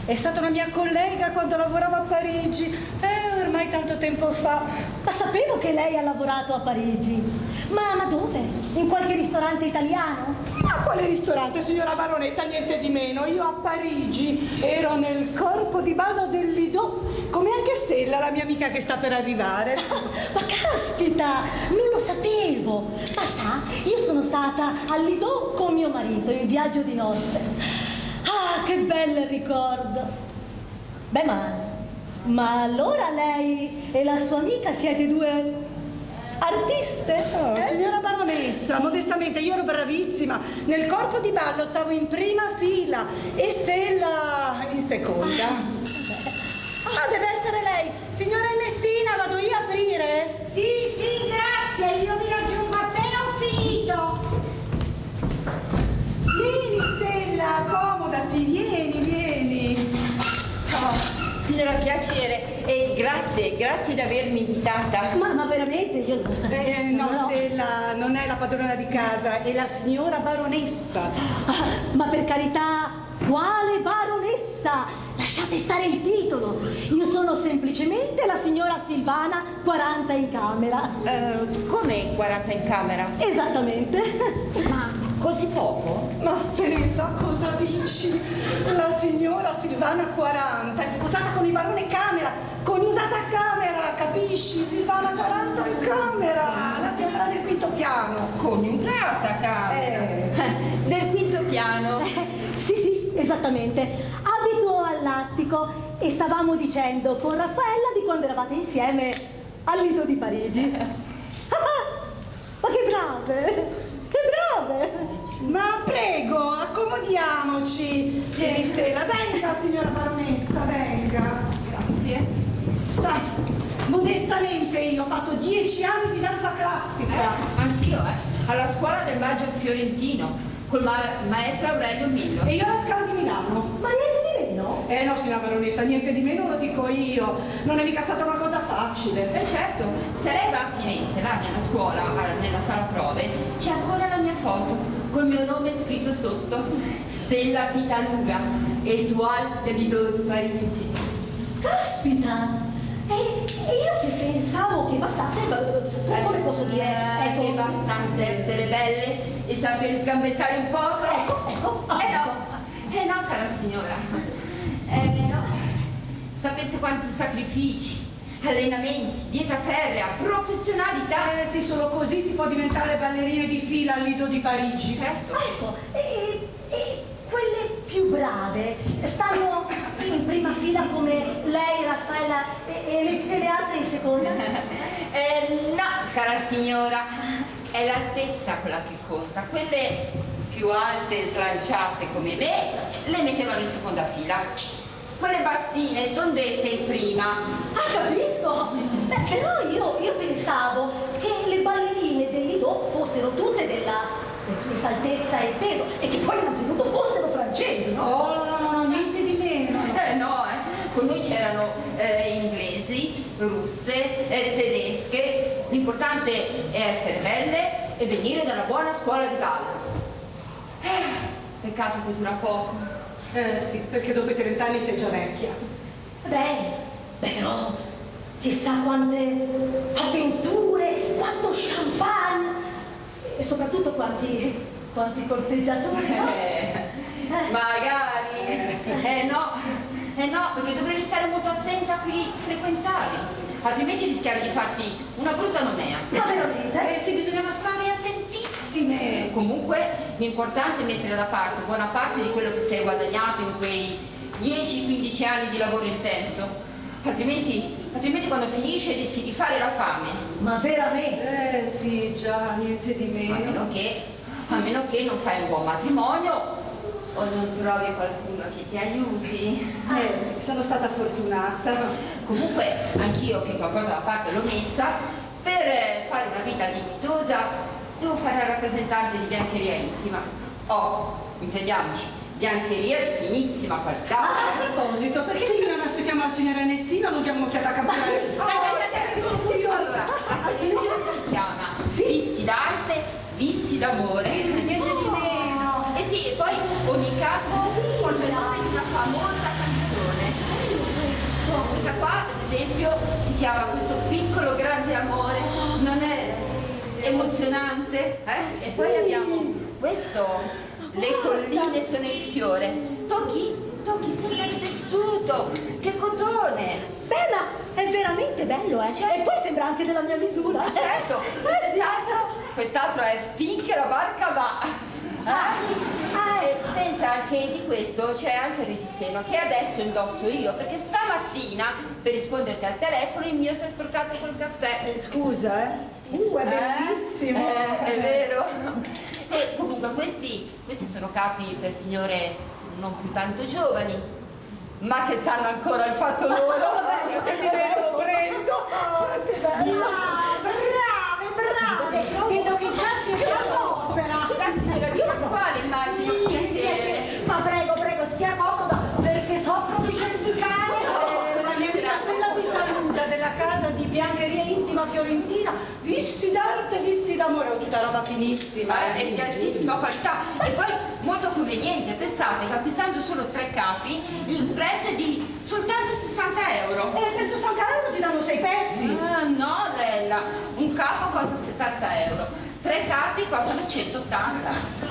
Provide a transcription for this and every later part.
È stata una mia collega quando lavoravo a Parigi, ormai tanto tempo fa. Ma sapevo che lei ha lavorato a Parigi. Ma dove? In qualche ristorante italiano? Ma quale ristorante, signora baronessa? Niente di meno. Io a Parigi ero nel corpo di ballo del Lido, come anche Stella, la mia amica che sta per arrivare. Ma caspita, non lo sapevo. Ma sa, io sono stata al Lido con mio marito in viaggio di nozze. Ah, che bel ricordo. Beh, ma allora lei e la sua amica siete due artiste? Oh, signora baronessa, modestamente io ero bravissima. Nel corpo di ballo stavo in prima fila e Stella in seconda. Deve essere lei. Signora Ernestina, vado io a aprire? Sì, grazie, io mi raggiungo appena ho finito. Vieni Stella, accomodati, vieni. Signora, piacere e grazie di avermi invitata. Ma veramente io No, Stella non è la padrona di casa, è la signora baronessa. Ma per carità, quale baronessa? Lasciate stare il titolo. Io sono semplicemente la signora Silvana, 40 in camera. Come 40 in camera? Esattamente. Ma così poco? Ma Stella, cosa dici? La signora Silvana 40 è sposata con il barone Camera, coniugata a camera, capisci? Silvana 40 in camera, la signora del quinto piano. Coniugata a camera? Del quinto piano? Sì, esattamente. Abito all'attico e stavamo dicendo con Raffaella di quando eravate insieme al Lido di Parigi. Ma che brave! Che brave! Ma prego, accomodiamoci. Vieni Stella, venga signora baronessa, venga. Grazie. Sa, modestamente io ho fatto 10 anni di danza classica. Anch'io, alla scuola del Maggio Fiorentino, col maestro Aurelio Millo. E io alla Scala di Milano. Ma niente di meno? No, signora baronessa, niente di meno lo dico io. Non è mica stata una cosa facile. Certo, se lei va a Firenze, là nella scuola, nella sala prove, c'è ancora la mia foto, col mio nome scritto sotto, Stella Pitaluga, Étoile de Lido di Parigi. Caspita! E io che pensavo che bastasse, come posso dire? Che bastasse essere belle e sapere sgambettare un poco. Ecco. No, cara signora. No. Sapesse quanti sacrifici, allenamenti, dieta ferrea, professionalità. Sì, solo così si può diventare ballerine di fila al Lido di Parigi. Certo. Ecco, e quelle più brave stanno in prima fila come lei, Raffaella e le altre in seconda? No, cara signora, è l'altezza quella che conta. Quelle più alte e slanciate come me le mettevano in seconda fila. Quelle bassine, tondette in prima. Ah, capisco! Beh, però io pensavo che le ballerine del Lido fossero tutte della stessa altezza e peso e che poi innanzitutto fossero francesi, no? No, niente di meno. Con noi c'erano inglesi, russe, tedesche. L'importante è essere belle e venire dalla buona scuola di ballo. Peccato che dura poco. Sì, perché dopo i 30 anni sei già vecchia. Beh, però chissà quante avventure, quanto champagne e soprattutto quanti corteggiatori, no? Magari. No, perché dovrei stare molto attenta a chi frequentavi, altrimenti rischiavi di farti una brutta nomea. Ma veramente? Sì, bisognava stare attentissime. Comunque l'importante è mettere da parte buona parte di quello che sei guadagnato in quei 10-15 anni di lavoro intenso, altrimenti quando finisce rischi di fare la fame. Ma veramente? Sì, già, niente di meno. A meno che non fai un buon matrimonio o non trovi qualcuno che ti aiuti. Sì, sono stata fortunata. Comunque anch'io che qualcosa da parte l'ho messa, per fare una vita dignitosa devo fare la rappresentante di biancheria intima. Intendiamoci, biancheria di finissima qualità. A proposito, perché se non aspettiamo la signora Ernestina, non diamo un'occhiata a campare? Allora, attenzione, si chiama Vissi d'arte, vissi d'amore. Niente di meno. E sì, e poi ogni capo porta il nome di una famosa canzone. Questa qua, ad esempio, si chiama Questo piccolo grande amore. Non è emozionante? E poi abbiamo questo, Le colline sono il fiore. Tocchi, sembra il tessuto. Che cotone! Beh, ma è veramente bello, eh? E poi sembra anche della mia misura. Certo, quest'altro è Finché la barca va. Pensa che di questo c'è anche il reggiseno che adesso indosso io, perché stamattina per risponderti al telefono il mio si è sporcato col caffè. Scusa, è bellissimo. È vero. E comunque questi sono capi per signore non più tanto giovani, ma che sanno ancora il fatto loro. Che diverso, prendo. Brave! Vedo che già siete all'opera. Sì, signora Di Pasquale, immagino. Sì, piacere. ma prego, stia comoda, perché soffro di cervicale. La mia amica Stella Vittaluda della casa di biancheria intima fiorentina, visti d'arte, visti d'amore, tutta roba finissima. È di altissima qualità e poi molto conveniente. Pensate che acquistando solo 3 capi il prezzo è di soltanto 60 euro. E per 60 euro ti danno 6 pezzi. Ah, no, Lella, un capo costa 70 euro, 3 capi costano 180.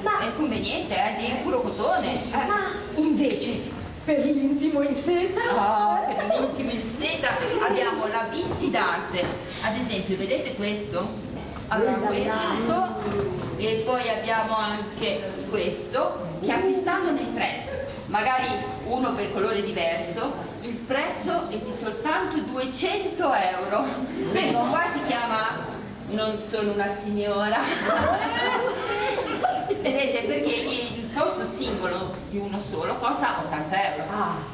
Ma è conveniente, di puro cotone. Ma invece, per l'intimo in seta? Per l'intimo in seta abbiamo la Vissi d'arte. Ad esempio, vedete questo? Allora questo, e poi abbiamo anche questo, che acquistandone 3, magari uno per colore diverso, il prezzo è di soltanto 200 euro. Questo qua si chiama Non sono una signora. Vedete, perché il costo singolo di uno solo costa 80 euro.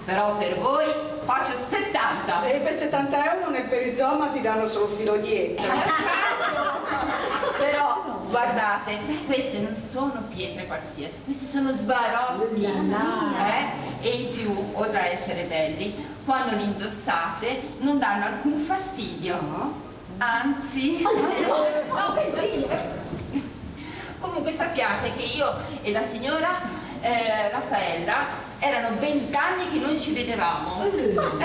Però per voi faccio 70. E per 70 euro nel perizoma ti danno solo filo dietro. Però guardate, queste non sono pietre qualsiasi, questi sono Swarovski. E in più, oltre a essere belli, quando li indossate non danno alcun fastidio. Anzi, comunque sappiate che io e la signora Raffaella erano 20 anni che non ci vedevamo.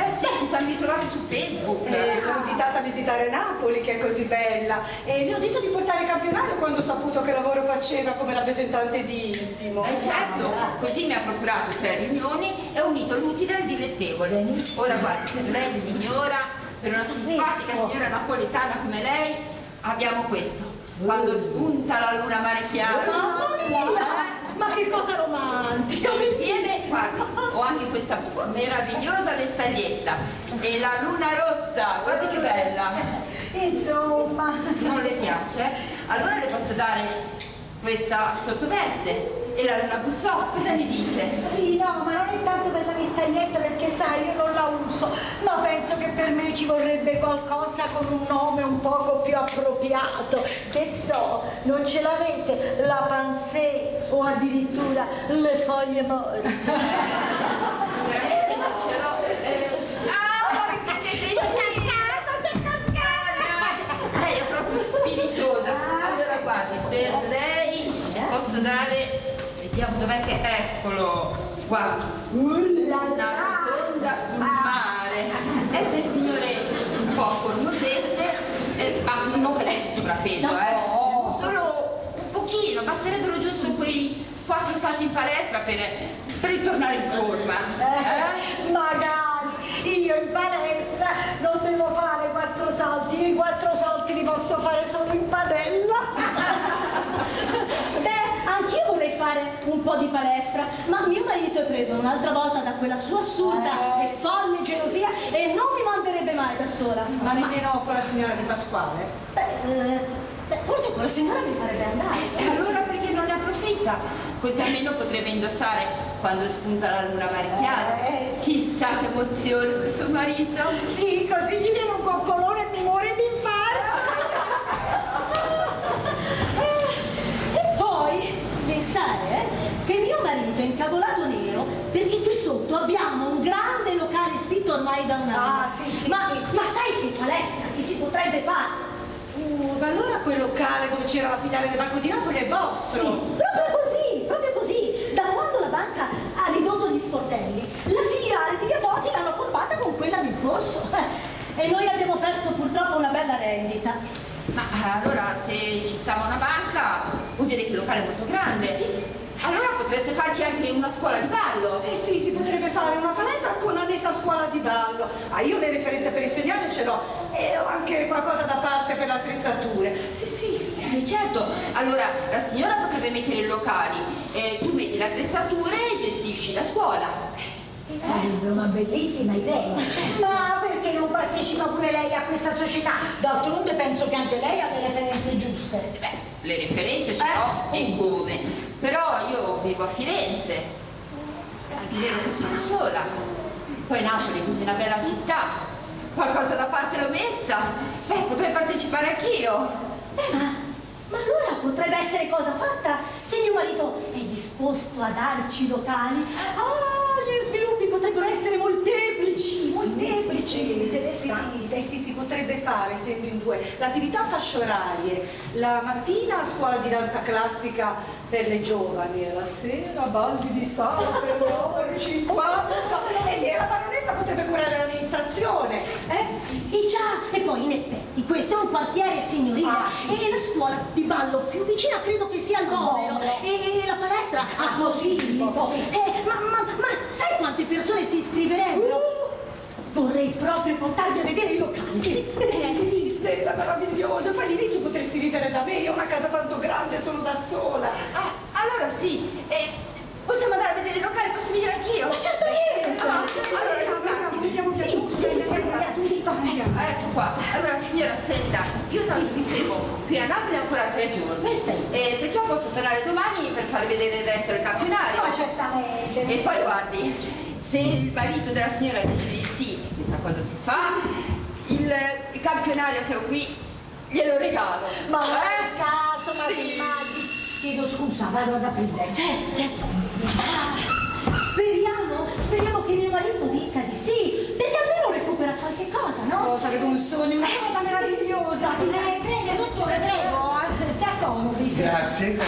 Sì, ci siamo ritrovati su Facebook. L'ho invitata a visitare Napoli, che è così bella, e le ho detto di portare il campionario quando ho saputo che lavoro faceva come rappresentante di intimo. Certo, così mi ha procurato 3 riunioni e ho unito l'utile al dilettevole. Ora guardi, per lei signora, per una simpatica signora napoletana come lei, abbiamo questo. Quando spunta la luna mare chiaro. Mamma mia! Ma che cosa romantica! E insieme, guardi, ho anche questa meravigliosa vestaglietta e la luna rossa, guardi che bella. Insomma, Non le piace? Allora le posso dare questa sottoveste e la luna bussò, cosa mi dice? sì, no, ma non è tanto per la vestaglietta, perché sai, io non la uso, ma penso che per me ci vorrebbe qualcosa con un nome un poco più appropriato. Che so, non ce l'avete? La Pansé o addirittura le foglie morte? Veramente non ce l'ho. C'è cascata! Lei è proprio spiritosa. Allora guardi, per lei posso dare, vediamo dov'è che, eccolo, qua, una rotonda sul mare. È per signore un po' cornosette, ma non che lei sia sovrappeso, solo un pochino, basterebbero giusto quei 4 salti in palestra per ritornare in forma. Magari, io in palestra non devo fare 4 salti, io i 4 salti li posso fare solo in padella. Anch'io vorrei fare un po' di palestra, ma mio marito è preso un'altra volta da quella sua assurda e folle gelosia e non mi manderebbe mai da sola. Ma nemmeno con la signora Di Pasquale? Forse quella signora mi farebbe andare. E allora perché non ne approfitta? Così almeno potrebbe indossare quando spunta la luna mare chiara. Chissà che emozione per suo marito. Sì, così gli viene un coccolone e mi muore di infarto. E poi pensare che mio marito è incavolato nero perché qui sotto abbiamo un grande locale spinto ormai da un anno. Ma sai che palestra che si potrebbe fare? Ma allora quel locale dove c'era la filiale del Banco di Napoli è vostro? Sì, proprio così. Da quando la banca ha ridotto gli sportelli, la filiale di Via Toti l'hanno accorpata con quella e noi abbiamo perso purtroppo una bella rendita. Ma allora se ci stava una banca vuol dire che il locale è molto grande. Sì. Allora potreste farci anche una scuola di ballo. Eh sì, si potrebbe fare una palestra con annessa scuola di ballo. Io le referenze per insegnare ce l'ho e ho anche qualcosa da parte per le attrezzature. Sì. Certo, allora la signora potrebbe mettere i locali, tu metti le attrezzature e gestisci la scuola. Sarebbe una bellissima idea. Ma perché non partecipa pure lei a questa società? D'altronde penso che anche lei ha le referenze giuste. Beh, le referenze ce l'ho e come. Però io vivo a Firenze. Anche vero che sono sola. Poi Napoli è così una bella città. Qualcosa da parte l'ho messa. Potrei partecipare anch'io. Ma allora potrebbe essere cosa fatta se mio marito è disposto a darci i locali. Gli sviluppi potrebbero essere molteplici, interessanti. Sì, si potrebbe fare essendo in due. L'attività a fasce orarie, la mattina scuola di danza classica per le giovani e la sera balli di sala per loro 50. E sì, la baronessa potrebbe curare l'amministrazione. Sì, già, e poi in effetti questo è un quartiere signorile e la scuola di ballo più vicina credo che sia al Vomero e la palestra a Posillipo. Ma sai quante persone si iscriverebbero? Vorrei proprio portarvi a vedere i locali. Sì, Stella, meraviglioso. Poi all'inizio potresti vivere da me, io ho una casa tanto grande, sono da sola. Allora sì, possiamo andare a vedere i locali, posso venire anch'io? Ma certamente! Allora, Vediamo che ecco qua. Allora signora, senta, io tanto mi fermo qui a Napoli ancora 3 giorni. E perciò posso tornare domani per farle vedere il resto del campionario. Ma certamente. E poi guardi, se il marito della signora dice di sì, questa cosa si fa, il campionario che ho qui glielo regalo. Ma per caso, ma Sì. chiedo scusa, vado ad aprire. Certo. Speriamo che mio marito dica di sì, perché almeno recupera qualche cosa, no? Oh, sarebbe un sogno, una cosa meravigliosa. Prego, dottore, prego, si accomodi. Grazie.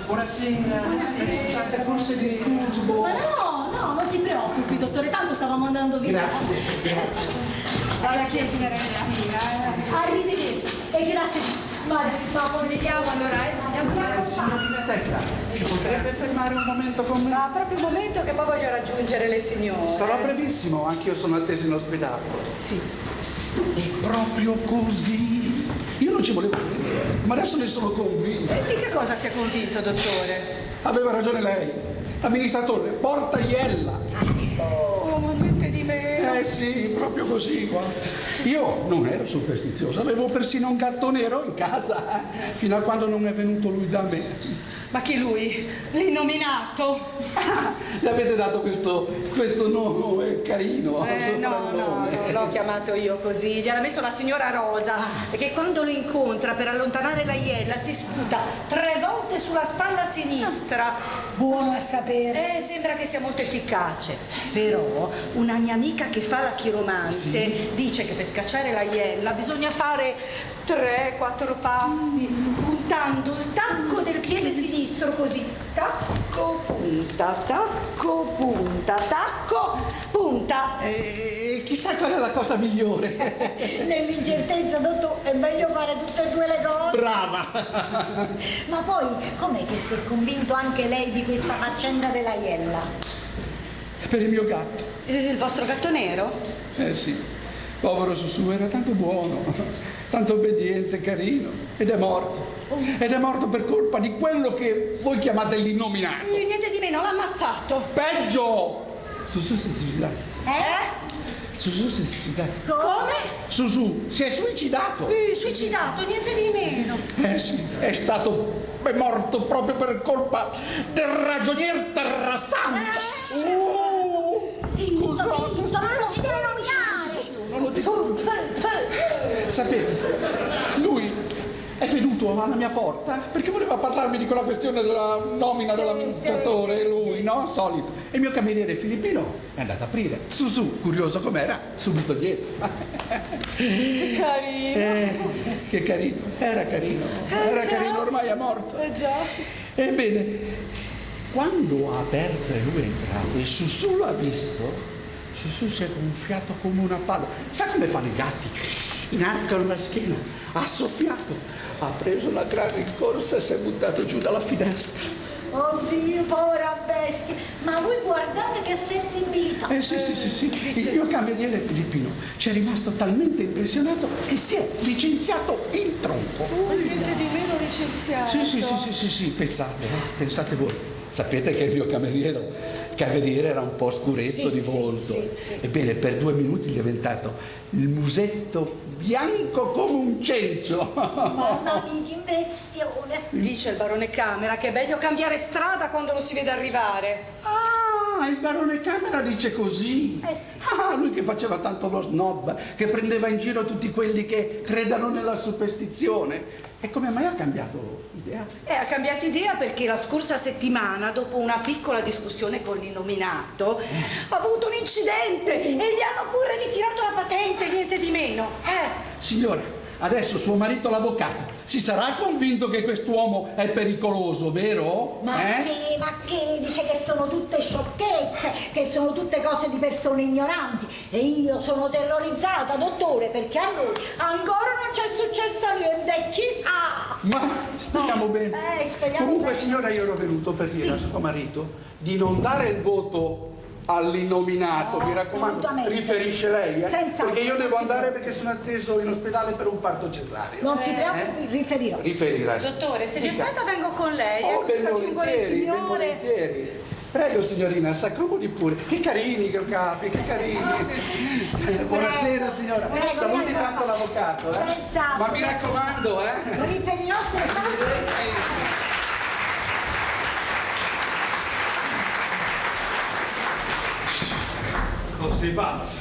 Buonasera. Scusate, forse disturbo. Ma no, non si preoccupi, dottore, tanto stavamo andando via. Grazie. Vada qui, signora Cristina. Arrivederci e grazie. Ci vediamo allora, Signorina Zezza, si potrebbe fermare un momento con me? Ma proprio un momento che poi voglio raggiungere le signore. Sarò brevissimo, anch'io sono atteso in ospedale. Sì. È proprio così. Io non ci volevo credere, ma adesso ne sono convinto. Di che cosa si è convinto, dottore? Aveva ragione lei. Amministratore, porta Iella. Oh, ma niente di meno. Sì, proprio così, guarda. Io non ero superstizioso, avevo persino un gatto nero in casa, fino a quando non è venuto lui da me. Ma chi lui? L'innominato? Le avete dato questo nome carino? No, l'ho chiamato io così. Gliel'ha messo la signora Rosa, che quando lo incontra per allontanare la Iella si sputa 3 volte sulla spalla sinistra. Buono a sapersi. Sembra che sia molto efficace. Però una mia amica che fa la chiromante dice che per scacciare la Iella bisogna fare 3-4 passi puntando il tacco del piede sinistro così. Tacco, punta, tacco, punta, tacco, punta. E chissà qual è la cosa migliore. Nell'incertezza, dottor, è meglio fare tutte e due le cose. Brava! Ma poi, com'è che si è convinto anche lei di questa faccenda della Iella? Per il mio gatto. Il vostro gatto nero? Sì, povero Susù, era tanto buono, tanto obbediente, carino, ed è morto. Ed è morto per colpa di quello che voi chiamate l'innominato. Niente di meno, l'ha ammazzato. Peggio! Susù si è suicidato. Susù si è suicidato. Come? Susù si è suicidato. Suicidato, niente di meno. Sì, è morto proprio per colpa del ragionier Terrasante. Zitto, non lo si deve nominare. Non lo dico. Sapete, lui è venuto alla mia porta perché voleva parlarmi di quella questione della nomina dell'amministratore, lui, no? Solito. E il mio cameriere filippino è andato ad aprire. Susù, curioso com'era, subito dietro. Che carino. Che carino, era carino. Era carino, ormai è morto. Già. Ebbene, quando ha aperto e lui è entrato e Susù l'ha visto, Gesù si è gonfiato come una palla. Sa come fanno i gatti? Inarcano la schiena, ha soffiato, ha preso una gran rincorsa e si è buttato giù dalla finestra. Oddio, povera bestia, ma voi guardate che sensibilità. Sì. Il mio cameriere filippino ci è rimasto talmente impressionato che si è licenziato in tronco. Niente di meno licenziato. Sì, pensate voi. Sapete che il mio cameriere era un po' scuretto di volto. Sì. Ebbene, per 2 minuti è diventato il musetto bianco come un cencio. Mamma mia, che impressione. Dice il barone Camera che è meglio cambiare strada quando lo si vede arrivare. Ah, il barone Camera dice così. Sì. Ah, lui che faceva tanto lo snob, che prendeva in giro tutti quelli che credano nella superstizione. E come mai ha cambiato idea? Ha cambiato idea perché la scorsa settimana, dopo una piccola discussione con l'innominato, ha avuto un incidente e gli hanno pure ritirato la patente, niente di meno. Signora, adesso suo marito l'avvocato si sarà convinto che quest'uomo è pericoloso, vero? Ma che? Dice che sono tutte sciocchezze, che sono tutte cose di persone ignoranti. E io sono terrorizzata, dottore, perché a noi ancora non c'è successo niente, chissà! Ma speriamo bene. Speriamo Comunque, bene. signora, io ero venuto per dire a suo marito di non dare il voto all'innominato, No, mi raccomando, assolutamente. riferisce lei, Senza perché io altro, devo non si andare preoccupi. perché sono atteso in ospedale per un parto cesareo. Non si preoccupi, riferirò. Riferirà. Dottore, se vi Dica. aspetta vengo con lei. Ben Raggiungo le volentieri, ben signore. volentieri. Prego signorina, s'accomodi pure. Che carini che ho capi, che carini. Buonasera signora. Prego, Saluti prego. tanto l'avvocato, Senz'altro. Ma mi raccomando, Lo riferirò se Sei pazzo?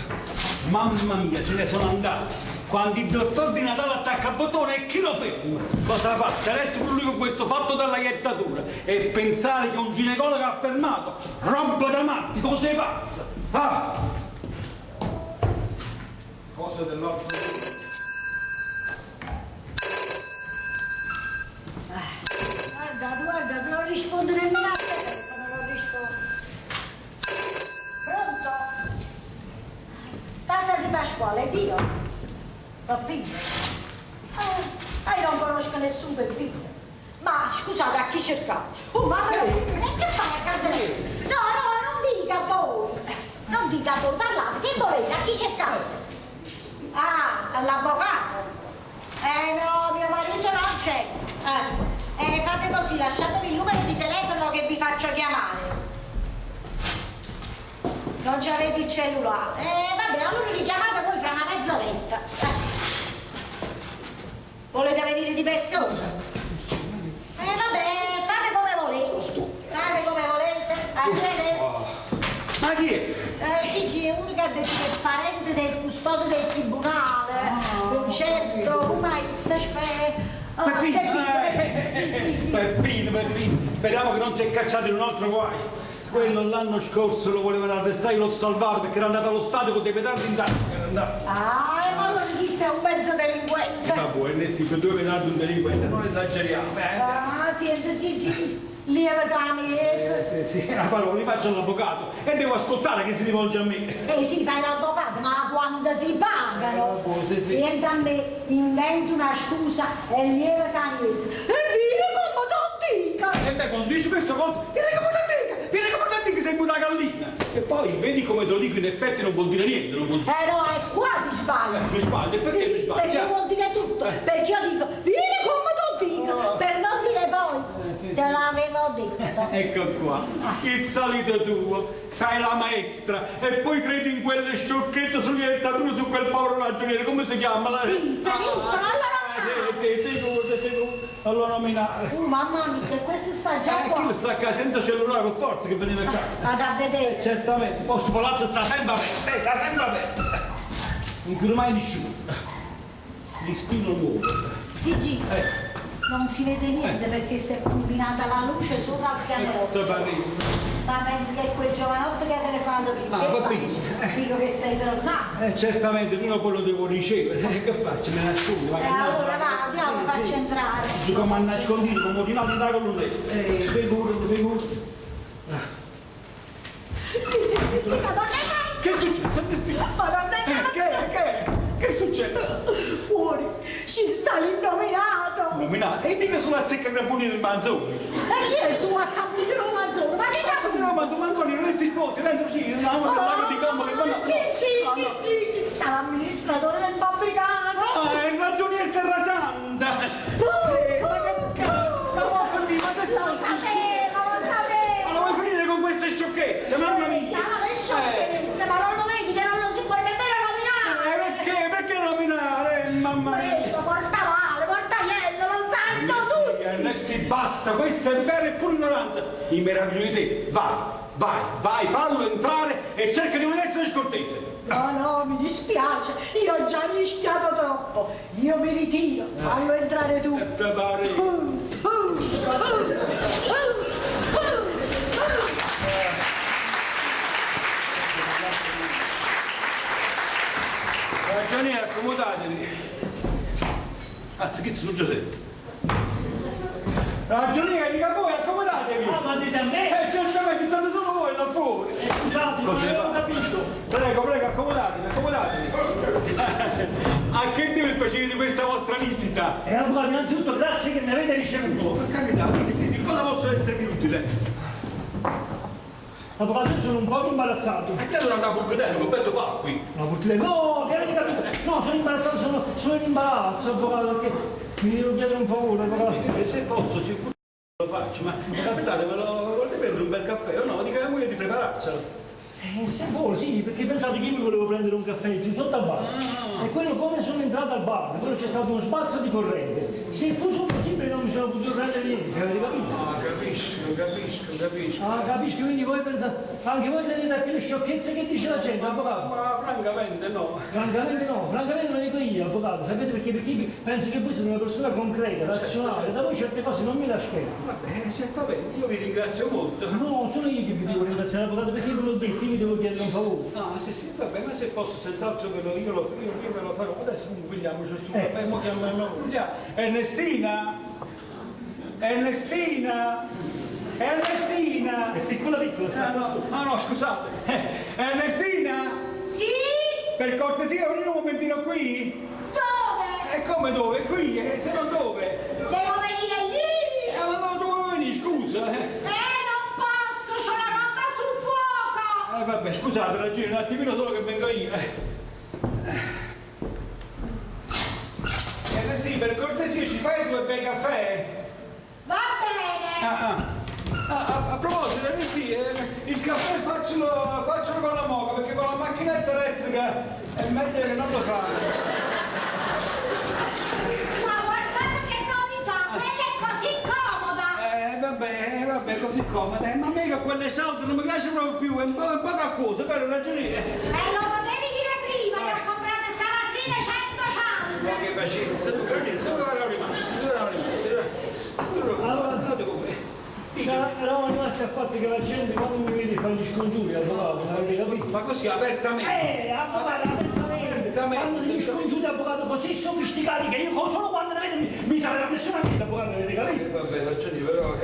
Mamma mia, se ne sono andati. Quando il dottor Di Natale attacca il bottone e chi lo ferma? Cosa pazza? Resta pure lui con questo fatto della iettatura. E pensare che un ginecologo ha fermato. Roba da matti, cosa sei pazza? Ah! Cosa dell'altro. Guarda, non rispondo nemmeno a telefono, non rispondo. Pronto? Casa di Pasquale, ed io? Peppino? Io non conosco nessun Peppino. Ma scusate, a chi cercate? Ma che fai a cardinale? No, non dica voi. Non dica voi, parlate, che volete? A chi cercate? Ah, all'avvocato? No, mio marito non c'è. Fate così, lasciatemi il numero di telefono che vi faccio chiamare. Non ci avete il cellulare? Vabbè, allora richiamate voi fra una mezz'oretta. Volete venire di persona? Vabbè, fate come volete. Fate come volete. Arrivederci. Ma chi è? Gigi è uno che ha detto che è parente del custode del tribunale. Un certo, come hai? Peppino, Sì. Peppino. Speriamo che non si è cacciato in un altro guaio. Quello l'anno scorso lo volevano arrestare, io l'ho salvato perché era andato allo stadio con dei petardi in tasca. Ma allora chi sei un mezzo delinquente? Vabbè, Ernesti, per 2 petardi un delinquente, non esageriamo. Senti Gigi, lieve da miezza. Sì, una parola, li faccio all'avvocato e devo ascoltare che si rivolge a me. Sì, fai l'avvocato, ma quando ti pagano? Sì. Senti a me, invento una scusa e lieve da miezza. E vieni come ti dica! E beh, quando dici questa cosa, vieni come te dica, sembri una gallina. E poi, vedi come te lo dico, in effetti non vuol dire niente, non vuol dire. No, è qua ti sbagli. Mi sbaglio, perché mi sbaglio? Perché vuol dire tutto. Perché io dico, vieni come tu dica, per non dire poi, te l'avevo detto. Ecco qua, il salito tuo, fai la maestra e poi credi in quelle sciocchezze sull'iettatura su quel povero ragioniere, come si chiama? Sì, Sì, allora nominare. Mamma mia, che questo sta già Chi qua. lo sta a casa senza cellulare per forza che veniva a casa? Vado a vedere. Certamente, il posto palazzo sta sempre aperto, non chiude mai nessuno. Listino nuovo. Gigi, non si vede niente perché si è combinata la luce sopra il pianerottolo. Ma pensi che è quel giovanotto che ha telefonato prima? Ma Che va faccio? Dico che sei tornato. Certamente, prima poi lo devo ricevere. Che faccio? Me ne nascondo. Allora va, andiamo, faccio entrare. Si come a nascondere, come ordinato da colonnetta. Figurati. Sì, madonna, Che è successo, Ernestina? Ma non è Che è successo? fuori, ci sta l'innominato. Nominato? E mica sulla zecca Grappolino il Manzoni. E chi è sto Azzapuglino Manzoni? Ma che cazzo? No, ma tu Manzoni non è si sposi, Renzo sì, andiamo nel lago di Campo che vanno... Ci sta l'amministratore del fabbricato. Ah, è il ragionier Terrasanta! Ma che cazzo? Ma vuoi finire? Ma che Lo sapevo. Ma lo vuoi finire con queste sciocchezze, mamma mia? Le sciocchezze, ma non lo vedi che non lo si può nemmeno nominare? Perché nominare, mamma mia? Questo Portaiello, lo sanno tutti. Ernesto, basta, questa è vera e pura ignoranza. Mi meraviglio di te, vai, fallo entrare e cerca di non essere scortese. No, mi dispiace, io ho già rischiato troppo. Io mi ritiro, fallo entrare tu. Te pare. Ragioniere, accomodatevi. Anzi, che non Giuseppe. Ragioniere, dica voi, accomodatevi. Ma dite a me? Certamente, state solo voi là fuori. Scusate, non avevo capito. Prego, accomodatevi. A che devo il piacere di questa vostra visita? Avvocato, innanzitutto grazie che mi avete ricevuto. Per carità, di cosa posso esservi utile? Avvocato, io sono un po' imbarazzato. E che allora andavo a Burgatello, che effetto fa qui? No, che avete capito? No, sono imbarazzato, sono in imbarazzo, avvocato, perché mi devo chiedere un favore, avvocato. Se posso, sicuro lo faccio, ma capitate, me lo volete prendere un bel caffè o no? Dica la moglie di prepararselo. Se vuole, sì, perché pensate che io mi volevo prendere un caffè giù sotto al bar. E quello come sono entrato al bar, quello c'è stato uno spazio di corrente. Se fosse possibile non mi sono potuto prendere niente, avete capito? Ah, capisco. Ah, capisco, quindi voi pensate, anche voi tenete a quelle sciocchezze che dice la gente, avvocato? Ma francamente no. Francamente lo dico io, avvocato, sapete perché? Perché io penso che voi siete una persona concreta, razionale, da voi certe cose non me le aspetto. Vabbè, certamente, io vi ringrazio molto. No, sono io che vi devo ringraziare, avvocato, perché io ve l'ho detto, io vi devo chiedere un favore. No, sì, vabbè, ma se posso, senz'altro io ve lo farò. Adesso pigliamoci questo caffè, mo chiamiamo Ernestina! È piccola, No, scusate. Ernestina! Sì? Per cortesia, venite un momentino qui. Dove? E come dove? Qui, se non dove? Devo venire lì? Ma no, dove venire, scusa? Non posso, c'ho la roba sul fuoco! Vabbè, scusate, ragione, un attimino solo che vengo io. Sì, per cortesia ci fai 2 bei caffè? Va bene! A proposito, sì, il caffè faccelo con la moca, perché con la macchinetta elettrica è meglio che non lo fare. Ma guardate che novità, quella è così comoda! Vabbè, così comoda. Ma mica quelle salde non mi piace proprio più, è un po' cosa, però ragioniere. Lo potevi dire prima, le ho comprate stamattina 100 cialde! Ma che pazienza, tu ragioniere, dove erano rimasti? Guardate com'è. Eravamo rimasti a fatto che la gente quando mi vede fa gli scongiuri, avvocato, avete capito? Ma così apertamente? Avvocato, apertamente. Fanno degli scongiuri, avvocato, così sofisticati che io solo quando ne vedo mi sale la pressione a me, avvocato, avete capito? Vabbè, ragioni, però,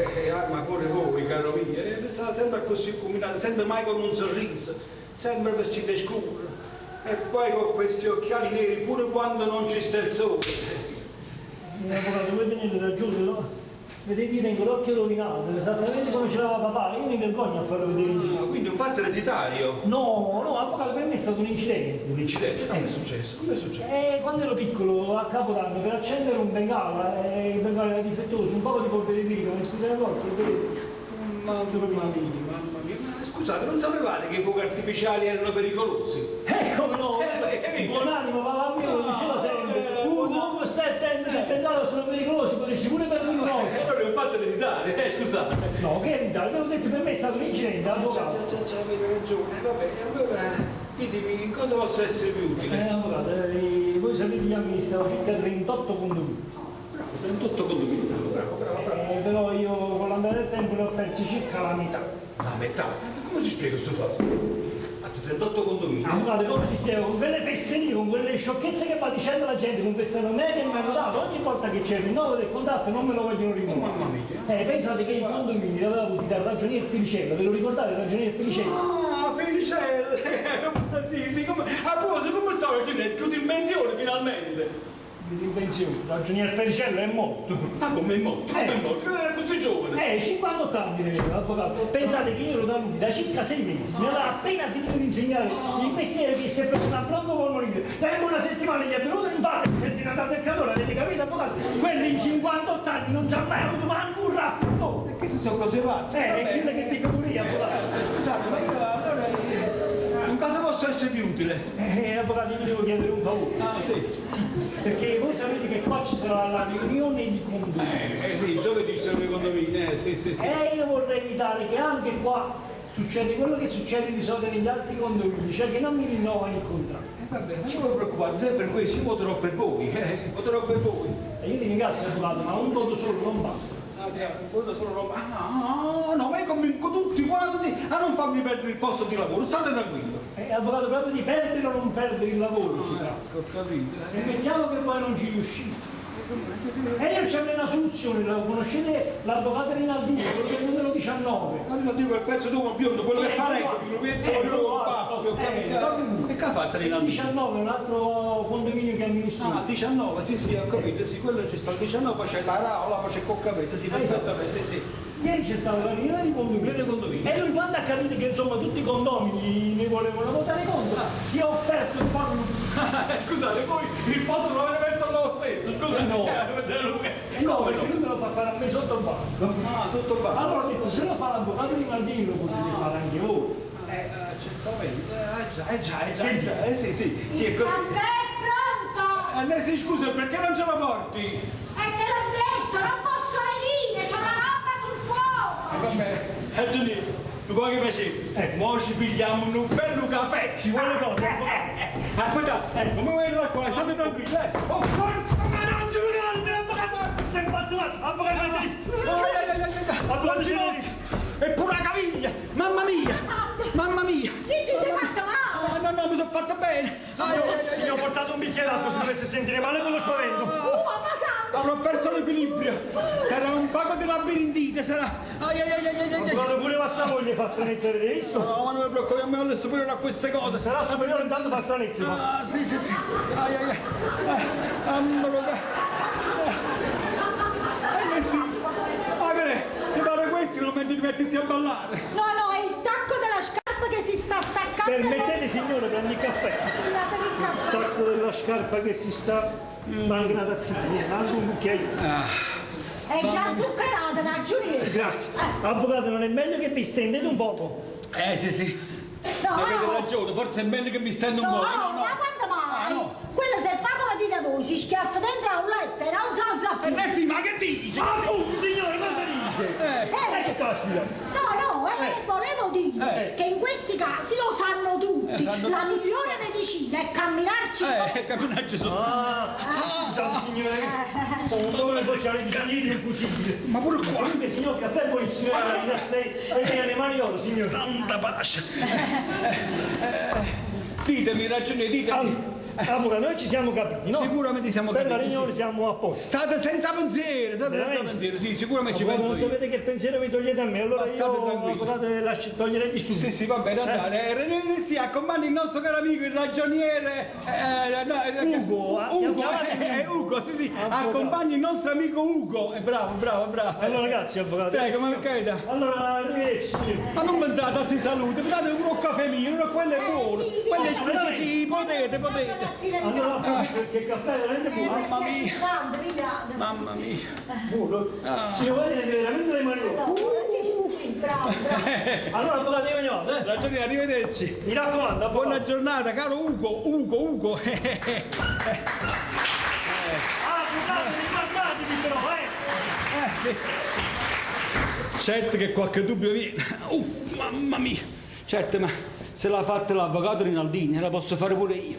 ma pure voi, caro mio, state sempre così combinate, sempre mai con un sorriso, sempre vestite scuro, e poi con questi occhiali neri pure quando non ci sta il sole. Avvocato, voi tenete ragione, no? Vedete, io tengo l'occhio rovinato, esattamente come ce l'aveva papà, io mi vergogno a farlo vedere in giro. Quindi un fatto ereditario? No, avvocato, per me è stato un incidente. Un incidente? Come è successo? Quando ero piccolo, a Capodanno, per accendere un bengala, il bengala era difettoso, un po' di polvere viva, mi sputa l'occhio, vedete? Mamma mia, ma scusate, non sapevate che i fuochi artificiali erano pericolosi? Come no? Buonanimo, papà mio lo diceva sempre. Ugo, stai attento, che i bengala sono pericolosi, potresti pure perdere un occhio. Allora è un fatto ereditario, scusate. No, che ereditario? Ve l'ho detto, per me è stato un incidente, avvocato. Già, avete ragione. Vabbè, allora ditemi in cosa posso esservi utile. Avvocato, voi sapete gli anni stavo circa 38 condomini. Bravo, 38 condomini, bravo. Però io con l'andare del tempo ne ho persi circa la metà. La metà? Ma come si spiega questo fatto? 38 condomini. Avvocato, come si spiega? Con quelle fesserie, con quelle sciocchezze che va dicendo la gente, con queste nomee che mi hanno dato, ogni volta che c'è il rinnovo del contratto non me lo vogliono rinnovare. Mamma mia. Pensate che i condomini li aveva avuti dal ragionier Felicello, ve lo ricordate il ragionier Felicello? Ah, Felicello! Sì, come... A proposito, come sta Ragioniere? Chiude in pensione finalmente. In pensione, Ragioniere Fericello è morto. Ah, come è morto? Come è morto? Era così giovane. 58 anni aveva, avvocato. Pensate che io ero da lui da circa 6 mesi. Mi aveva appena finito di insegnare il mestiere che si è preso una broncopolmonite. Tempo una settimana gli è venuto l'infarto e se n'è andato il calore, avete capito, avvocato? Quelli in 58 anni non ci ha mai avuto manco un raffreddore. E che sono cose pazze? È chiusa che dico pure io, avvocato. Scusate, ma io allora in cosa posso essere più utile? Avvocato, io vi devo chiedere un favore. Ah, sì. Perché voi sapete che qua ci sarà la riunione di condomini. Sì, giovedì sono i condomini, sì. E io vorrei evitare che anche qua succede quello che succede di solito negli altri condomini, cioè che non mi rinnovano il contratto. Vabbè, non si può preoccupare, se per questo io voterò per voi, sì, voterò per voi. E io vi ringrazio, avvocato, ma un voto solo non basta. Ah, già, un voto solo Roma. No, ma io convinco tutti quanti a non farmi perdere il posto di lavoro, state tranquillo. Avvocato, proprio di perdere o non perdere il lavoro si tratta. Ho capito. E mettiamo che poi non ci riuscite. E io c'è una soluzione, lo conoscete l'avvocato Rinaldini, quello del numero 19. Ma non dico il pezzo d'uomo biondo, quello che fa regole, lo penso quello con baffo, ho capito. E che ha fatto Il Rinaldini? 19 è un altro condominio che amministra. Ah, 19, sì, ho capito, sì, quello ci sta, il 19 poi c'è la Raola, poi c'è Coccapetta, sì, perfettamente, sì. Ieri c'è stata la riunione di condomini. E lui quando ha capito che insomma tutti i condomini ne volevano votare contro, si è offerto di farlo. Scusate, voi il posto lo avete messo lo stesso, scusate. No. No, perché lui me lo fa fare a me sotto il banco. Ah, sotto il banco. Allora ho detto, se lo fa l'avvocato Rinaldini lo potete fare anche voi. Certamente, già, sì, è così. Caffè pronto! Sì, scusa, perché non ce la porti? E te l'ho detto, non posso venire, c'ho la roba sul fuoco! Vabbè, ragioniere, mi vuoi che piacere? Mo ci pigliamo un bello caffè. Ci vuole cosa? Aspetta, come vuoi da qua? State tranquilli, Oh, forza, non ci vuole, Stai fatto, avvocato! E pure la caviglia! Mamma mia! Gigi, ti hai fatto male! No, mi sono fatto bene! Gli ho portato un bicchiere d'acqua, se dovesse sentire male con lo spavento. Ma santo! Avrò perso l'equilibrio! Sarà un poco di labirintite, sarà... Avvocato, pure vostra moglie fa stranezza, avete visto? No, ma non mi preoccupi, a me non le superiore a queste cose! Sarà superiore, intanto fa stranezza. Ah, sì! Sì! Ma che ti pare questo non metti di metterti a ballare? No, è il tacco della scarpa che si sta staccando. Permettete, signore, prendi il caffè. Pigliatevi il Il caffè. tacco della scarpa che si sta... Manca una tazzina, anche un cucchiaio. È già zuccherata, ragioniere. Grazie. Avvocato, non è meglio che vi stendete un poco? Sì. No, Avete ragione, forse è meglio che mi stendo un po'. ma quando mai? Quello se fa come dite voi, si schiaffa dentro a un letto e non si alza più. Sì, ma che dici? Appunto, signore, cosa dice? Che caspita? Volevo dire che in questi casi lo sanno tutti. La migliore medicina è camminarci sopra. Camminarci su. Scusate, signore, sono un po' le bocciare di salire un fucile. Ma pure qua. Comunque, signor, caffè è buonissimo, avete le mani d'oro, signore. Santa pace. Ditemi, ragione, ditemi. Avvocato, noi ci siamo capiti, no? Sicuramente siamo Per capiti. la riunione sì. siamo a posto. State senza pensiero, sì, sicuramente ci Avvocato, penso non io. sapete che pensiero vi togliete a me, allora Ma state tranquilli. avvocato, toglierei di studio. Sì, va bene, andate. René, sì, accompagni il nostro caro amico, il ragioniere Ugo, sì, accompagni il nostro amico Ugo. Bravo. Allora, grazie, avvocato. Prego, ma che Allora, arrivederci, signore. Ma non pensate a si salute, date un caffè mio, quello è buono. Quello è scusa, sì, potete. Allora, perché il caffè è veramente buono. Mamma mia. Buono. Si vuole vedere veramente le mani d'oro. Sì, bravo. Allora, avvocato, io me ne vado, Ragioniere, arrivederci. Mi raccomando, avvocato. Buona giornata, caro Ugo. Avvocato, ricordatevi però, Sì. Certo che qualche dubbio viene. Mamma mia. Certo, ma se l'ha fatta l'avvocato Rinaldini, la posso fare pure io.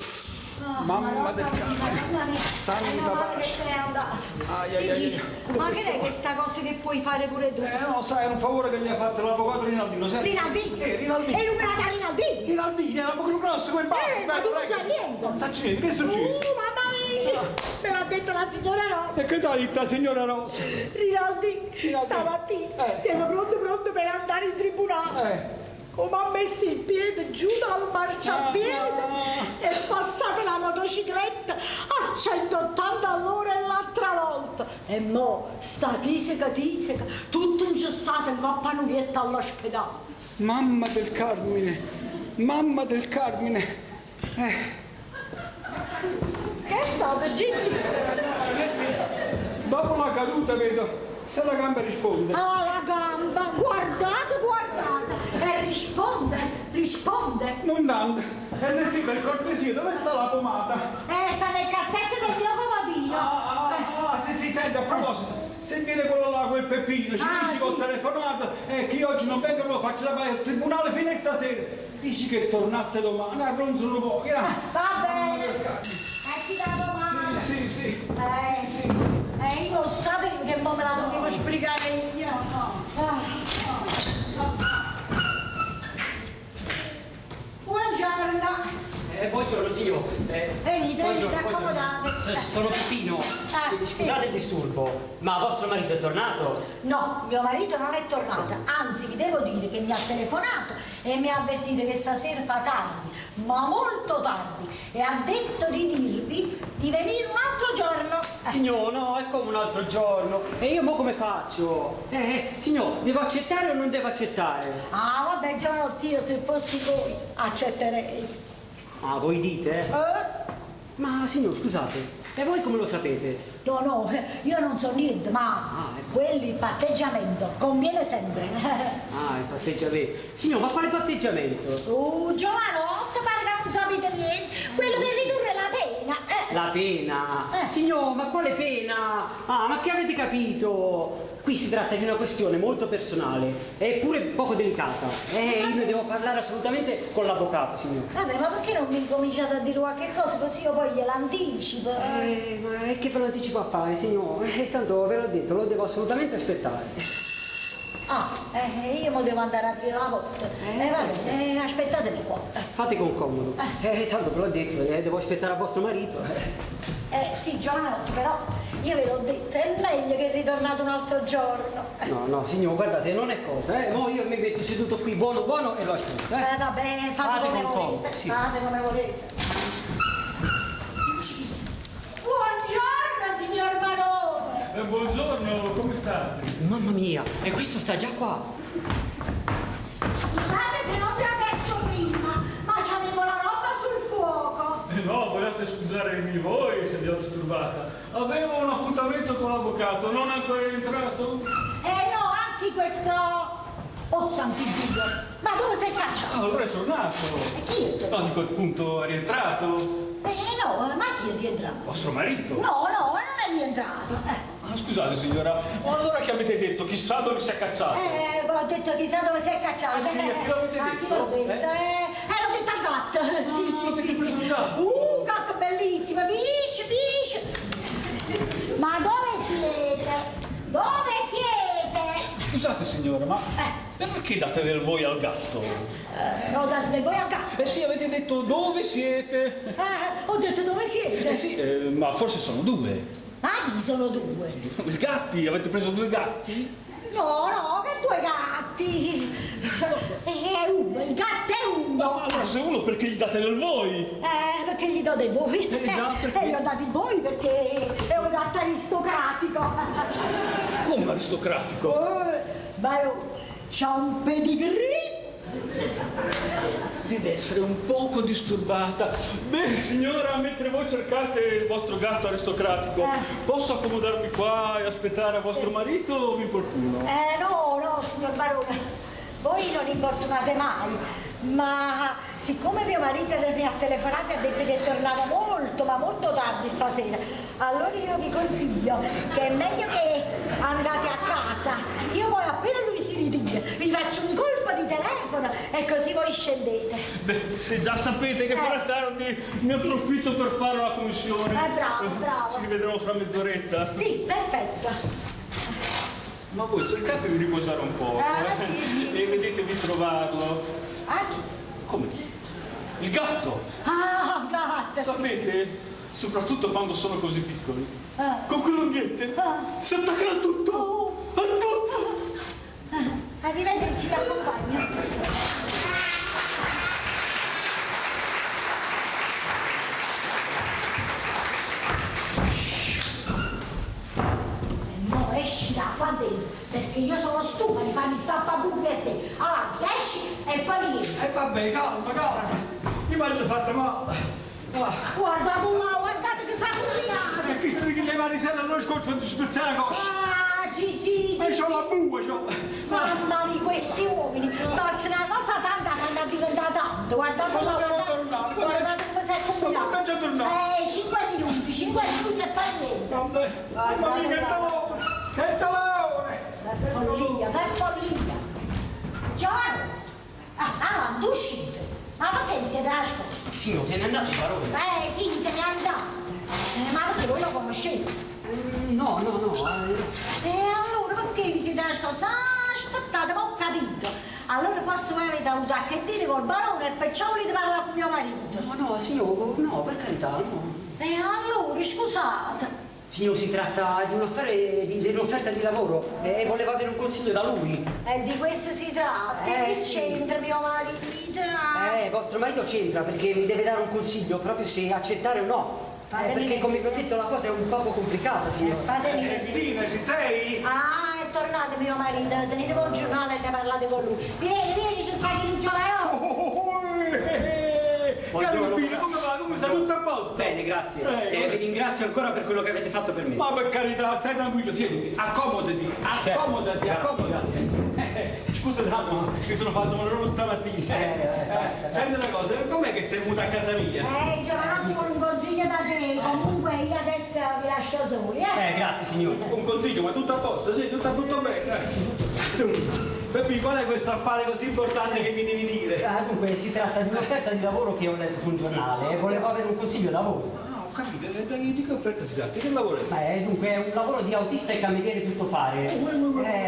Mamma del cane. Santa pace. Gigi, ma che è questa cosa che puoi fare pure tu? No, sai, è un favore che gli ha fatto l'avvocato Rinaldino. Rinaldini? Rinaldini. E numerata Rinaldini? Rinaldini, era proprio grosso quel baffo. Ma tu non sai niente? Non faccio niente, che è successo? Mamma mia! Me l'ha detto la signora Rosa. E che t'ha detto la signora Rosa? Rinaldini, stamattina siamo pronto per andare in tribunale. come ha messo il piede giù dal marciapiede e passate la motocicletta a 180 all'ora e l'altra volta. E mo sta tiseca, tutto ingessato in coppa nulietta all'ospedale. Mamma del Carmine, mamma del Carmine. Che è stato, Gigi? Dopo la caduta vedo se la gamba risponde. Ah, la gamba, guardate. E risponde. Non dando. Ernesti, per cortesia, dove sta la pomata? Sta nel cassetto del mio comodino. Sì, senti, a proposito, se viene quello là, quel Peppino, ci dici che ho telefonato che io oggi non vengo, lo faccio da al tribunale fino a stasera. Dici che tornasse domani, arronzano un po', Va bene. Ti la domanda. Sì. Io non sapevo che mo me la dovevo spiegare io. Buongiorno. Buongiorno signor. Venite, accomodate. Sono Peppino. Scusate il disturbo, ma vostro marito è tornato? No, mio marito non è tornato, anzi vi devo dire che mi ha telefonato e mi ha avvertito che stasera fa tardi, ma molto tardi, e ha detto di dirvi di venire un altro giorno. Signor, no, è come un altro giorno. E io mo come faccio? Signor, devo accettare o non devo accettare? Ah, vabbè, giovanottino, se fossi voi, accetterei. Ah, voi dite? Ma signor, scusate, e voi come lo sapete? No, io non so niente, ma quello, il patteggiamento, conviene sempre. Il patteggiamento. Signor, ma quale patteggiamento? Giovanotto, pare che non sapete niente, quello per ridurre la pena. La pena? Signor, ma quale pena? Ma che avete capito? Qui si tratta di una questione molto personale e pure poco delicata. Io ne devo parlare assolutamente con l'avvocato, signor. Vabbè, ma perché non mi cominciate a dire qualche cosa così io poi gliel'anticipo? Ma che ve lo anticipo a fare, signor? Tanto ve l'ho detto, lo devo assolutamente aspettare. Io mo devo andare a aprire la porta. Vabbè, aspettatemi qua. Fate con comodo. Tanto ve l'ho detto, devo aspettare a vostro marito. Sì, Giovanotto, però io ve l'ho detto, è meglio che è ritornato un altro giorno. No, signor, guardate, non è cosa, Mo io mi metto seduto qui buono e lo aspetto. Vabbè, fate come con volete. comodo, sì. Fate come volete. Buongiorno, signor Barone. Buongiorno, come state? Mamma mia, e questo sta già qua. Scusate se non vi ho detto prima, ma c'avevo la roba sul fuoco. No, volete scusarmi voi se vi ho disturbata. Avevo un appuntamento con l'avvocato, non è ancora entrato? No, anzi questo... Oh, sant'Iddio! Ma dove sei cacciato? Allora è tornato. E chi è? No, dico appunto, è rientrato. No, ma chi è rientrato? Vostro marito? No, non è rientrato. Scusate signora, ma allora che avete detto? Chissà dove si è cacciato. Ho detto chissà dove sei cacciato. Sì, a chi l'avete detto? Chi l'ho detto? L'ho detto al gatto. Sì. Avete preso un gatto? Un gatto bellissimo, bisce. Ma dove siete? Dove siete? Scusate signora, ma perché date del voi al gatto? Ho dato del voi al gatto. Sì, avete detto dove siete? Ho detto dove siete? Sì, ma forse sono due. Chi sono due? I gatti? Avete preso due gatti? No, che due gatti? È uno, il gatto è uno. Ma allora se uno perché gli date del voi? Perché gli do dei voi. Già, perché? Gli ho dati voi perché è un gatto aristocratico. Come aristocratico? C'ha un pedigree. Deve essere un poco disturbata. Beh, signora, mentre voi cercate il vostro gatto aristocratico, posso accomodarmi qua e aspettare a vostro marito o vi importuno? No, signor Barone, voi non importunate mai, ma siccome mio marito mi ha telefonato e ha detto che tornava molto, ma molto tardi stasera, allora io vi consiglio che è meglio che andate a casa. Io poi appena lui si ritira, vi faccio un colpo di telefono e così voi scendete. Beh, se già sapete che farà tardi, ne approfitto per fare una commissione. Bravo. Ci rivedremo fra mezz'oretta. Sì, perfetto. Ma voi cercate di riposare un po'. Sì. E vedete di trovarlo. Chi? Come chi? Il gatto! Gatto. Sapete, soprattutto quando sono così piccoli, con quell'unghiette si attaccano a tutto! A tutto! Arrivederci, vi accompagno. esci da qua dentro, perché io sono stufa di farmi stappabuchi a te. Avanti, esci e poi vieni. E vabbè, calma, calma. Mi mangio fatta male. Guardate là, guardate che sa cucinare. E chi se ne levare sera l'anno scorso quando si spezzava la coscia? Ah, Gigi. Ma c'ho la bua, c'ho. Mamma mia, questi uomini, basta una cosa tanta che hanno diventato tanto. Guardate là, guardate come si è combinato. 5 minuti e poi niente. Mamma mia, che talone! Che talone! Che follia! Giovanni! Avanti, uscite! Ma perché siete a scuola? Signor, se n'è andato il barone? Sì, se n'è andato. Ma perché voi lo conoscete? No. E allora perché vi siete nascosti? Ah, aspettate, ma ho capito. Allora forse voi avete avuto a che dire col barone e perciò volete parlare con mio marito. No, signor, no, per carità, no. E allora, scusate. Signor, si tratta di un'offerta di lavoro e voleva avere un consiglio da lui. E di questo si tratta? E che sì. c'entra mio marito? Vostro marito c'entra perché mi deve dare un consiglio proprio se accettare o no. Perché come vi ho detto la cosa è un poco complicata, signor. Fatemi vedere. Cristina, ci sei? Ah, è tornato mio marito, tenete un giornale e ne parlate con lui. Vieni, ci sta chi giovanotto. Caro Pino, come va? Come sta tutto a posto? Bene, grazie. Vi ringrazio ancora per quello che avete fatto per me. Ma per carità, stai tranquillo, siediti, accomodati. Scusa damma, mi sono fatto un errore stamattina. Senti una cosa, com'è che sei venuta a casa mia? Giovanotto con un consiglio da te, comunque io adesso vi lascio soli, Grazie, signore. Un consiglio, ma tutto a posto, sì, tutto bene. Peppi, qual è questo affare così importante che mi devi dire? Dunque, si tratta di un'offerta di lavoro che ho letto su un giornale e volevo avere un consiglio da voi. Ho capito, di che offerta si tratta? Che lavoro è? Dunque, è un lavoro di autista e cameriere tuttofare.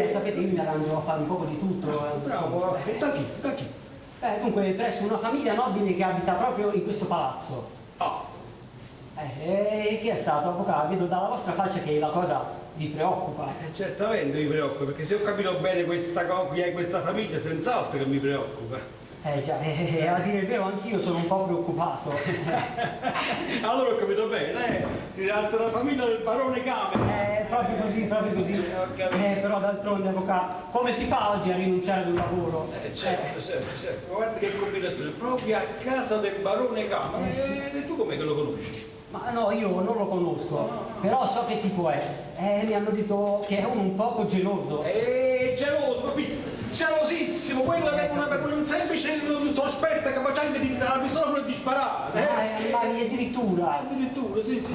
Sapete, io mi arrangio a fare un poco di tutto. Bravo, e da chi? Dunque, presso una famiglia nobile che abita proprio in questo palazzo. Chi è stato, avvocato? Vedo dalla vostra faccia che la cosa vi preoccupa. Certamente mi preoccupa, perché se ho capito bene questa famiglia, senz'altro che mi preoccupa. Già, a dire il vero anch'io sono un po' preoccupato. Allora ho capito bene, si tratta della famiglia del barone Camera. Proprio così. Però d'altronde, avvocato, come si fa oggi a rinunciare ad un lavoro? Certo. Guarda che combinazione, proprio a casa del barone Camera. E tu com'è che lo conosci? Ma no, io non lo conosco, però so che tipo è. Mi hanno detto che è uno un poco geloso. Geloso, capito? Gelosissimo, quello che è un semplice sospetto che facendo di tirare la pistola e di sparare. Ma addirittura. Addirittura, sì.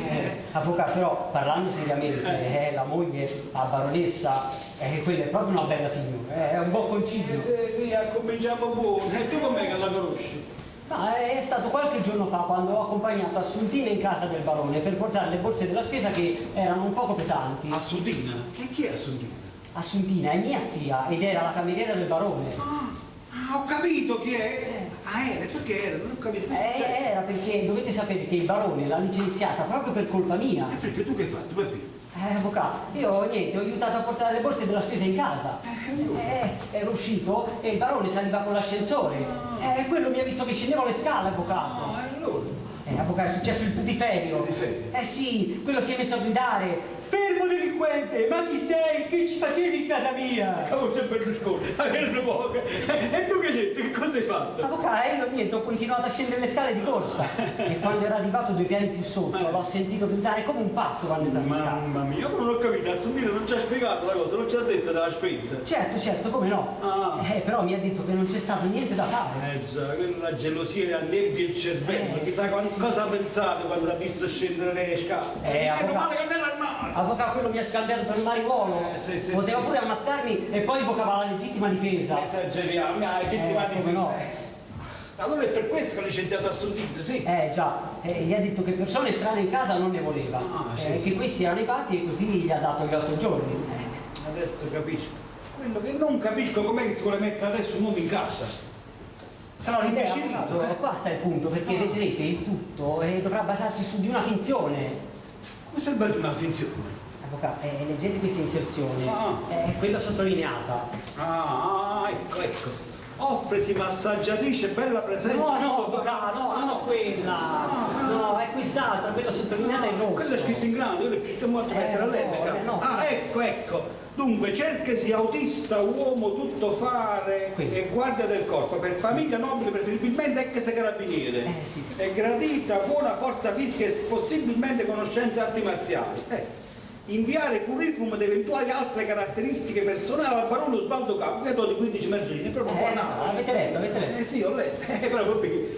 Avvocato, però parlando seriamente, la moglie, la baronessa, quella è proprio una bella signora, è un buon concilio. Sì, cominciamo buono. E tu com'è che la conosci? È stato qualche giorno fa quando ho accompagnato Assuntina in casa del barone per portare le borse della spesa che erano un poco pesanti. Assuntina? E chi è Assuntina? Assuntina è mia zia ed era la cameriera del barone. Ho capito chi è. Era, perché era? Non ho capito. Era perché dovete sapere che il barone l'ha licenziata proprio per colpa mia. E perché tu che hai fatto, Peppi? Avvocato, io niente, ho aiutato a portare le borse della spesa in casa. Ero uscito e il barone saliva con l'ascensore. Quello mi ha visto che scendevo le scale, avvocato. Avvocato, è successo il putiferio. Sì, quello si è messo a gridare. Fermo delinquente, ma chi sei? Che ci facevi in casa mia? Cavoce Berlusconi, averne poche. E tu che c'entri? Che cosa hai fatto? Avvocato, io niente, ho continuato a scendere le scale di corsa. E quando ero arrivato 2 piani più sotto, l'ho sentito gridare come un pazzo quando è entrato in casa. Mamma mia, io non ho capito, Assuntina non ci ha spiegato la cosa, non ci ha detto della spesa. Certo, come no? Però mi ha detto che non c'è stato niente da fare. Già, quella gelosia annebbia il cervello, chissà cosa ha pensato quando l'ha visto scendere le scale. Meno male che non era armato. Avvocato, quello mi ha scambiato per un mariuolo. Poteva pure ammazzarmi e poi invocava la legittima difesa. Esageriamo, legittima difesa. No. Allora è per questo che ha licenziato Assuntina, sì? Già, gli ha detto che persone strane in casa non ne voleva. Che questi erano i patti e così gli ha dato gli 8 giorni. Adesso capisco. Quello che non capisco com'è che si vuole mettere adesso un uomo in casa. Sarà un imbecille. Qua sta il punto, perché vedrete il tutto dovrà basarsi su di una finzione. Come sembra una finzione? Avvocato, leggete questa inserzione, è quella sottolineata. Ecco. Offriti massaggiatrice, bella presenza. No, avvocato, no, quella. No, è quest'altra, quella sottolineata in rosso. Quella è scritta in grande, io le scritto molto mettere all'epoca. No. Ecco. Dunque, cerchesi autista, uomo tutto fare e guardia del corpo, per famiglia nobile, preferibilmente ex carabiniere. Sì. È gradita buona forza fisica e possibilmente conoscenze arti marziali. Inviare curriculum ed eventuali altre caratteristiche personali al barone Osvaldo Capo, che di 15 merzini, proprio buona. Avete letto? Sì, ho letto. Però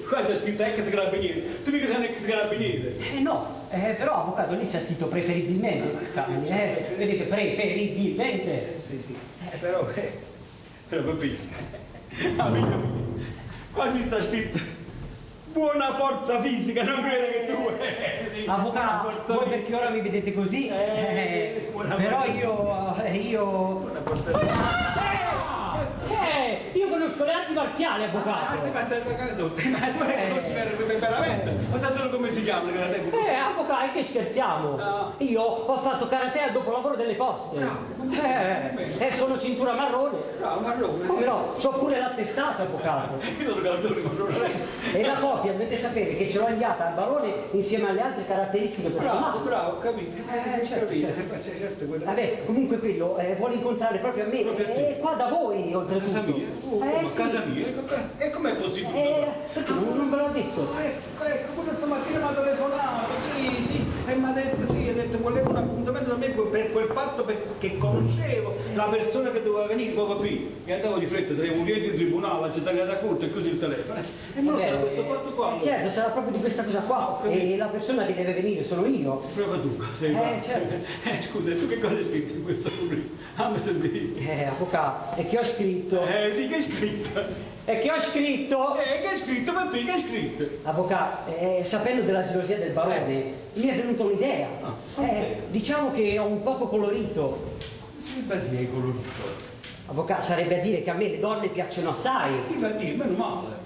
qua c'è scritto ex carabiniere. Tu mica sei un ex carabiniere. No, però avvocato lì c'è scritto preferibilmente, vedete, preferibilmente. Sì. Però papì, amico mio, qua ci sta scritto buona forza fisica, non credo che tu sì. Avvocato, voi perché ora mi vedete così? Però io conosco le arti marziali, avvocato. Arti marziali, avvocato? Ma tu conosci veramente? Non sai solo come si chiama il karate? Avvocato, che scherziamo? No. Io ho fatto karate al dopolavoro delle poste. E sono cintura marrone. No, marrone? Come no? C'ho pure l'attestato, avvocato. Io sono calzone marrone. E la copia, dovete sapere che ce l'ho inviata al barone insieme alle altre caratteristiche personali. Bravo, capito. Certo. Vabbè, comunque quello vuole incontrare proprio a me. E qua da voi, oltretutto. Casa mia? Casa mia? E com'è possibile? Perché non ve l'ho detto? Ecco, pure stamattina mi ha telefonato, sì, e mi ha detto volevo un appuntamento da me per quel fatto che conoscevo la persona che doveva venire, poi capì, mi andavo di fretta, tenevo udienza in tribunale, la città da corte e così il telefono. E non sarà questo fatto qua. Certo, sarà proprio di questa cosa qua. E la persona che deve venire sono io. Proprio tu, sei certo. Scusa, tu che cosa hai scritto in questo curriculum? Fammi sentire. Avvocato, e che ho scritto? Sì, che hai scritto? E che ho scritto? Che hai scritto, papà, che hai scritto? Avvocato, sapendo della gelosia del barone, mi è venuta un'idea. Diciamo che ho un poco colorito. Sì, perché è colorito? Avvocato, sarebbe a dire che a me le donne piacciono assai. Chi va a dire? Meno male.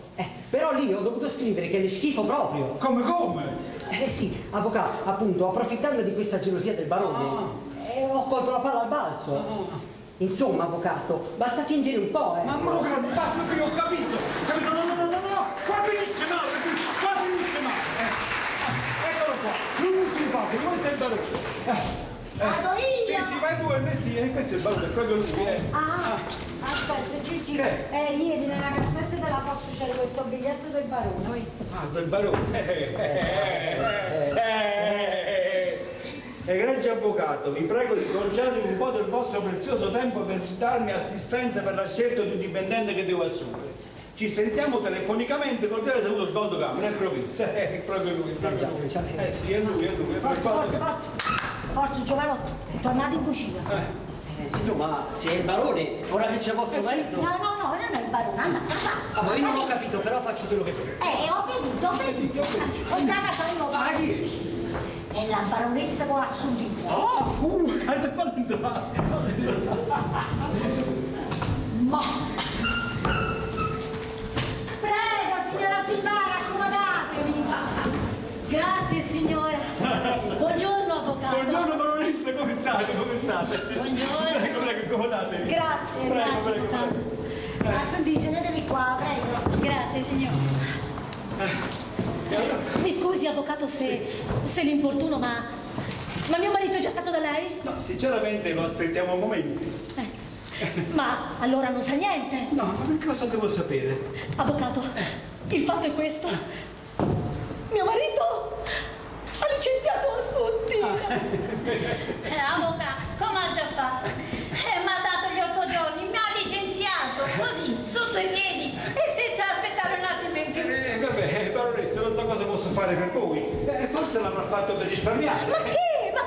Però lì ho dovuto scrivere che le schifo proprio. Come? Sì, avvocato, appunto, approfittando di questa gelosia del barone, ho colto la palla al balzo. Insomma, avvocato, basta fingere un po', Ma basta che ho capito! No! Qua finisce male! Eccolo qua! Non si fa, che voi sei il barone! Vado io! Sì, vai tu, sì, questo è il barone, è proprio lui, Aspetta, Gigi, ieri nella cassetta della posta c'era questo biglietto del barone. Del barone? Egregio avvocato, vi prego di concedermi un po' del vostro prezioso tempo per darmi assistenza per la scelta di un dipendente che devo assumere. Ci sentiamo telefonicamente, cordiale saluto Osvaldo Camera, è proprio lui. Sì, è lui. Forza, giovanotto, tornate in cucina. Signor, ma se è il barone, ora che c'è vostro marito... No, non è il barone, andate. Ma io non ho capito, però faccio quello che voglio. Ho veduto. Ottana saremo è la baronessa con assurdità. Hai fatto Ma prego, signora Silvana, accomodatevi. Grazie signora. Buongiorno avvocato. Buongiorno baronessa, come state? Buongiorno. Prego, accomodatevi. Grazie avvocato. Assundi, sedetevi qua, prego. Grazie signora. Mi scusi avvocato se l'importuno, ma mio marito è già stato da lei? No, sinceramente lo aspettiamo un momento. Ma allora non sa niente? No, ma che cosa devo sapere? Avvocato, il fatto è questo. Mio marito ha licenziato Assunti. Avvocato, come ha già fatto? Mi ha dato gli 8 giorni, mi ha licenziato, così, sotto i piedi e senza aspettare un attimo in più. Vabbè, baronessa, non so cosa posso fare per voi. Forse l'avrà fatto per risparmiare. Ma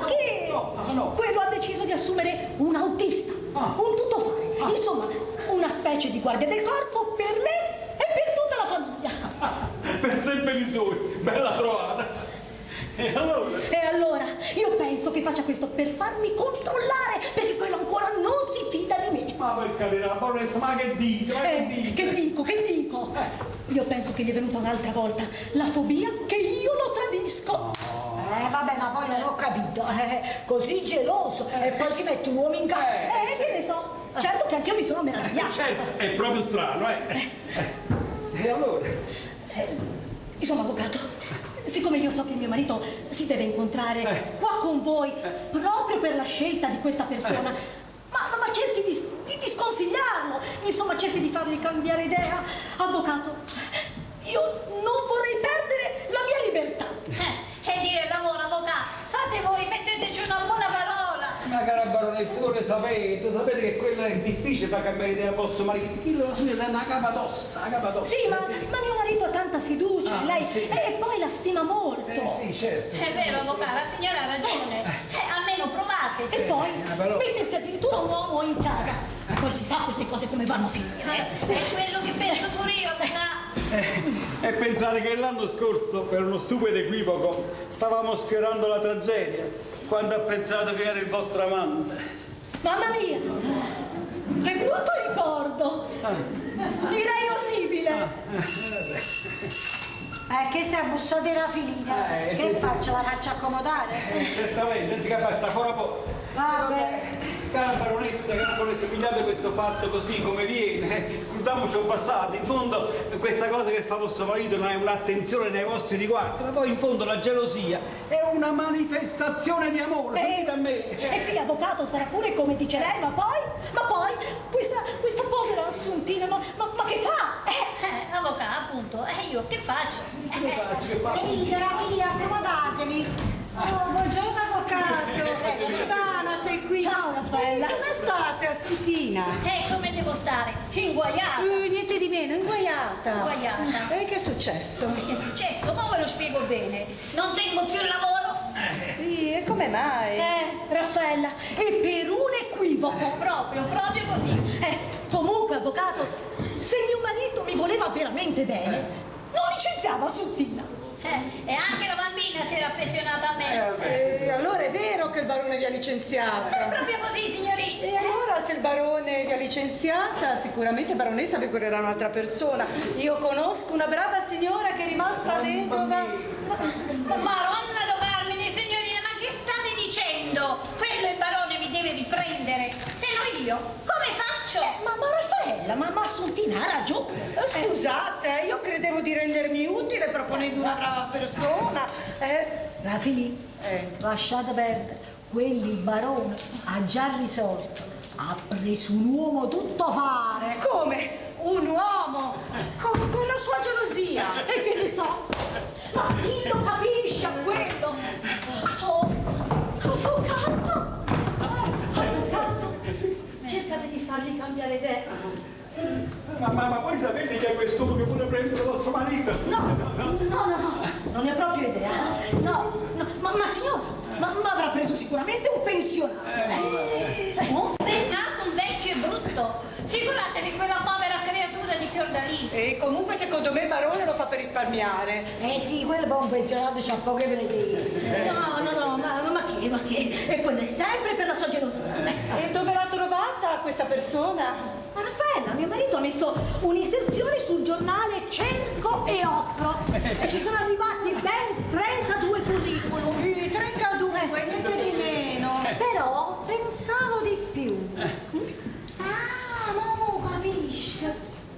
che? No. Quello ha deciso di assumere un autista, un tuttofare, insomma, una specie di guardia del corpo per me e per tutta la famiglia. Per sempre i suoi, bella trovata. E allora, io penso che faccia questo per farmi controllare, perché quello ancora non si fida di me. Ma per carità, baronessa, ma che dite? Che dico? Io penso che gli è venuta un'altra volta la fobia che io lo tradisco. Vabbè, ma poi non ho capito. Così geloso e poi si mette un uomo in casa. Che ne so. Certo che anch'io mi sono meravigliata. Certo, è proprio strano, E allora? Insomma, avvocato, siccome io so che mio marito si deve incontrare qua con voi proprio per la scelta di questa persona, ma cerchi di sconsigliarlo, insomma cerchi di fargli cambiare idea. Avvocato, io non vorrei perdere la mia libertà. E dire il lavoro, avvocato, fate voi, metteteci una buona parola. Ma cara baronessa, voi sapete che quello è difficile per cambiare idea al vostro marito. Chi lo sa, è una capa tosta, Sì, ma mio marito ha tanta fiducia in lei e poi la stima molto. Sì, certo. È vero, avvocato, la signora ha ragione. Almeno provate. E poi mettersi addirittura un uomo in casa. Poi si sa queste cose come vanno a finire. È quello che penso pure io, avvocato. E pensare che l'anno scorso, per uno stupido equivoco, stavamo sfiorando la tragedia quando ha pensato che era il vostro amante. Mamma mia, che brutto ricordo. Direi orribile. Che sta bussata la filina? Che faccio? La faccio accomodare? Certamente, non si capisce, sta fuori poco. Vabbè. Cara baronessa, pigliate questo fatto così come viene, scordiamoci un passato. In fondo questa cosa che fa vostro marito non è un'attenzione nei vostri riguardi, ma poi in fondo la gelosia è una manifestazione di amore, sentite a me. Sì, avvocato, sarà pure come dice lei, ma poi questa povera Assuntina, ma che fa? Avvocato, appunto, io che faccio? Che faccio? Venite, via, accomodatevi. Buongiorno avvocato, Silvana, sei qui? Ciao Raffaella. Come state, Assuntina? Come devo stare? Inguaiata. Niente di meno, inguaiata. Inguaiata. E che è successo? Che è successo? Ma ve lo spiego bene. Non tengo più il lavoro. E come mai? Raffaella, è per un equivoco. Proprio così. Comunque, avvocato, se mio marito mi voleva veramente bene, non licenziava Assuntina. E anche la bambina si era affezionata a me. E allora è vero che il barone vi ha licenziata? È proprio così, signorina. E allora se il barone vi ha licenziata, sicuramente baronessa vi curerà un'altra persona. Io conosco una brava signora che è rimasta vedova. Maronna do Carmine, signorina, ma che state dicendo? Quello il barone vi deve riprendere. Se no io, come faccio? Ma Raffaella, ma Assuntina ha ragione. Scusate, io credevo di rendermi utile proponendo una brava persona. La Filì, lasciate perdere. Quelli il barone ha già risolto. Ha preso un uomo tutto fare. Come? Un uomo? Con la sua gelosia? E che ne so? Ma chi lo capisce a quello? Avvocato, cercate di fargli cambiare idea. Ma voi sapete che è quest'uomo che vuole prendere il vostro marito? No, non ne ho proprio idea. No, ma signora, ma avrà preso sicuramente un pensionato. Un pensato, un vecchio e brutto. Figuratevi quella povera creatura di Fiordalisa. E comunque secondo me il barone lo fa per risparmiare. Sì, quello buon pensionato c'ha poche pretese. No, ma che? E quello è sempre per la sua gelosia. E dove l'ha trovata questa persona? Ma Raffaella, mio marito ha messo un'inserzione sul giornale Cerco e Offro e ci sono arrivati ben 32 curriculum. 32, niente di meno. Però pensavo di più. Non capisco.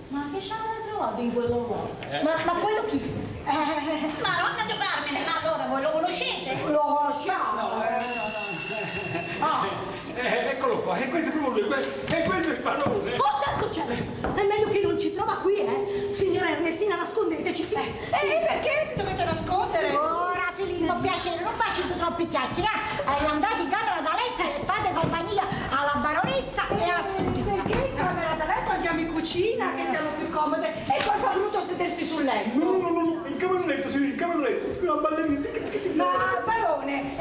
Ma che ci avete trovato in quell'uomo? Ma quello chi? Maronna do Carmine, ma allora voi lo conoscete? Lo conosciamo. Eccolo qua, e questo è proprio lui, e questo è il barone. Oh santo cielo! È meglio che non ci trova qui, Signora Ernestina, nascondeteci, sì. Perché vi dovete nascondere? Ora Filippo, piacere, non facete troppi chiacchiere. Andate in camera da letto e fate compagnia alla baronessa e a Assuntina. Perché in camera da letto andiamo in cucina, che siamo più comode, e poi fa brutto sedersi sul letto. No, in camera da letto, sì, in camera da letto, una ballerina. Ma barone,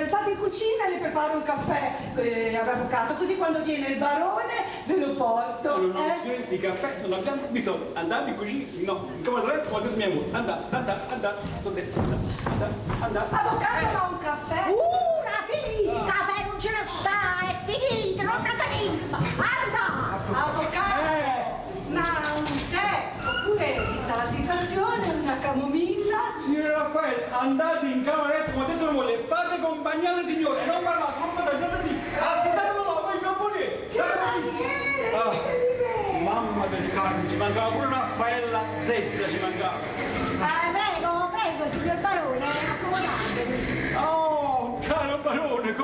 vado in cucina e le preparo un caffè, avvocato, così quando viene il barone ve lo porto. No, di caffè non abbiamo bisogno. Andate in cucina, no, in camera da letto quando mia moglie. Andate. Avvocato, ma un caffè? Finita, il caffè non ce ne sta, è finito, non ne tenim. Andate. Avvocato, ma un tè, oppure, vista la situazione, una camomilla? Signore Raffaele, andate in camera da letto come ha detto mia moglie, fate compagnia alle signore, non parlate, state zitto, aspettatelo là, voi non volete. Mamma del Carmine, ci mancava pure Raffaella Zezza, ci mancava. Prego, signor barone.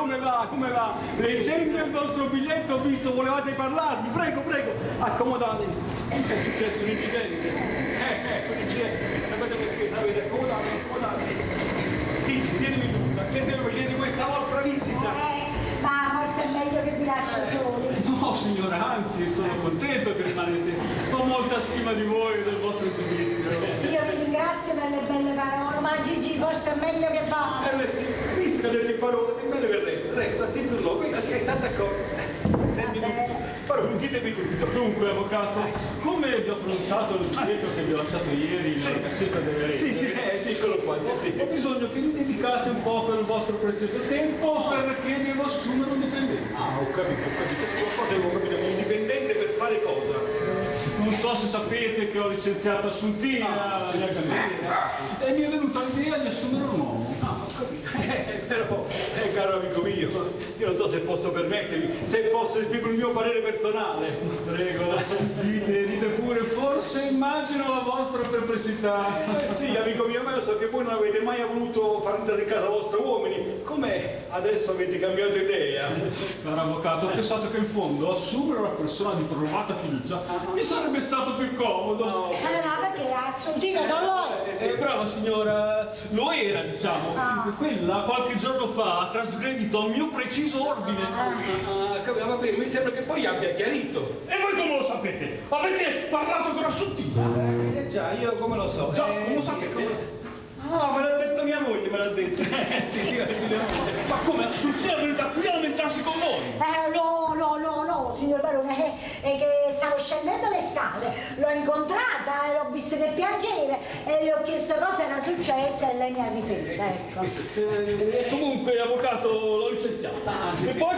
come va, come va? Leggendo il vostro biglietto ho visto, volevate parlarmi, prego, prego, accomodatevi. È successo un incidente. Un incidente, sapete perché? Sapete, accomodatevi. Ditemi tutto, chiedetemi di questa vostra visita. Ma forse è meglio che vi lasci soli. No, signora, anzi, sono contento che rimanete. Ho molta stima di voi e del vostro giudizio. Io vi ringrazio per le belle parole, ma Gigi forse è meglio che vada. Visca delle parole, è meglio che resta, senza luogo, è stata d'accordo. Senti, però ditemi tutto. Dunque, avvocato, come vi ho pronunciato il biglietto che vi ho lasciato ieri nella cassetta delle lettere? Sì, eccolo qua, sì. Ho bisogno che mi dedicate un po' per il vostro prezioso tempo perché devo assumere un dipendente. Ah, ho capito. Devo capire, un dipendente per fare cosa? Non so se sapete che ho licenziato Assuntina e mi è venuta l'idea di assumere un uomo. Ah, ho capito. Però, caro amico mio, io non so se posso permettermi, se posso esprimere il mio parere personale. Prego, dite pure, forse immagino la vostra perplessità. Sì, amico mio, ma io so che voi non avete mai voluto far entrare in casa vostra uomini. Com'è? Adesso avete cambiato idea. Caro avvocato, ho pensato che in fondo assumere una persona di provata fiducia mi sarebbe stato più comodo. No, perché Assuntina non lo è. Brava signora, lo era, diciamo. Quella qualche giorno fa ha trasgredito al mio preciso ordine. Vabbè, mi sembra che poi abbia chiarito. E voi come lo sapete? Avete parlato con Assuntina? Già, io come lo so. Già, come lo sapete? Ah, me l'ha detto mia moglie, me l'ha detto. Sì, l'ha detto mia moglie. Ma come? Assuntina è venuta qui a lamentarsi con noi? No, signor Barone, è che stavo scendendo le scale, l'ho incontrata e l'ho visto che piangeva e le ho chiesto cosa era successo e lei mi ha riferito, ecco. Comunque, avvocato, l'ho licenziata. E poi,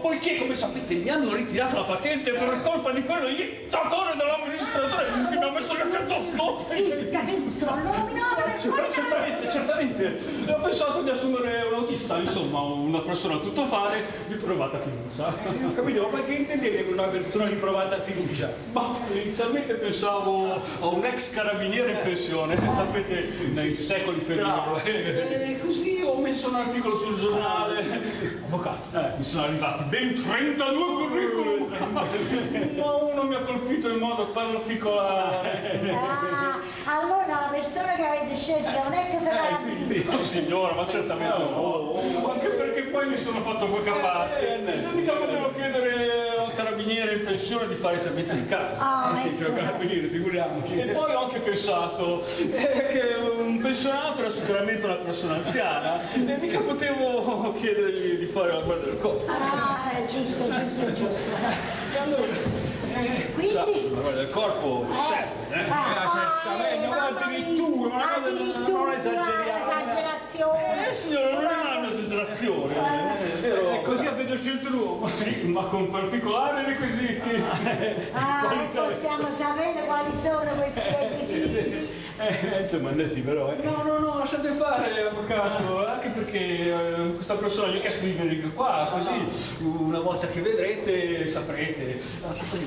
poiché, come sapete, mi hanno ritirato la patente per colpa di quello dittatore dell'amministratore che mi ha messo il cazzotto. Zitta, lo nominate per fuori. Certamente. E ho pensato di assumere un autista, insomma, una persona a tutto fare di provata fiducia. Ho capito, ma che intendete con una persona di provata fiducia? Ma inizialmente pensavo a un ex carabiniere in pensione, sapete, nei secoli felici. E così ho messo un articolo sul giornale. Avvocato, mi sono arrivati ben 32 curriculum. Ma uno mi ha colpito in modo particolare. Allora la persona che avete scelto non è che sarà... Sì, signora, ma certamente no. Anche perché poi mi sono fatto poca parte. Mica potevo chiedere a un carabiniere in pensione di fare i servizi di casa. Sì, cioè carabiniere, figuriamoci. E poi ho anche pensato che un pensionato era sicuramente una persona anziana e mica potevo chiedergli di fare la guardia del corpo. È giusto. E allora... Quindi? La guardia del corpo serve, addirittura esagerazione. Signora, non è un'esagerazione. È così avete scelto l'uomo. Sì, ma con particolari requisiti. E possiamo sapere quali sono questi requisiti? Insomma, sì, però. No, lasciate fare, avvocato, anche perché questa persona gli ha chiesto di venire qua, così una volta che vedrete saprete.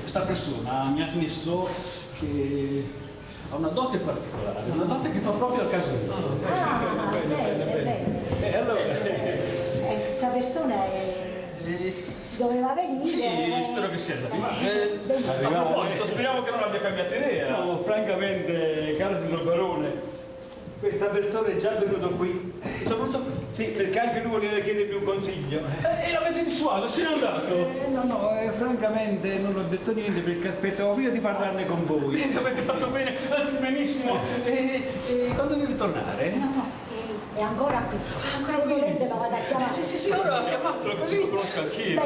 Questa persona mi ha messo che ha una dote particolare, una dote che fa proprio al caso mio. Bene. E allora? Questa persona doveva venire. Sì, spero che sia già. A proposito, speriamo che non abbia cambiato idea. No, francamente, caro signor Barone, questa persona è già venuta qui. Già venuta qui? Sì, perché anche lui voleva chiedermi un consiglio. E l'avete dissuaso? Se n'è andato? No, francamente non ho detto niente perché aspettavo io di parlarne con voi. Avete fatto bene, anzi benissimo. E quando devi tornare? No. È ancora qui. Ancora qui? Volete lo vado a chiamare. Sì, ora chiamatelo, così lo conosco anch'io.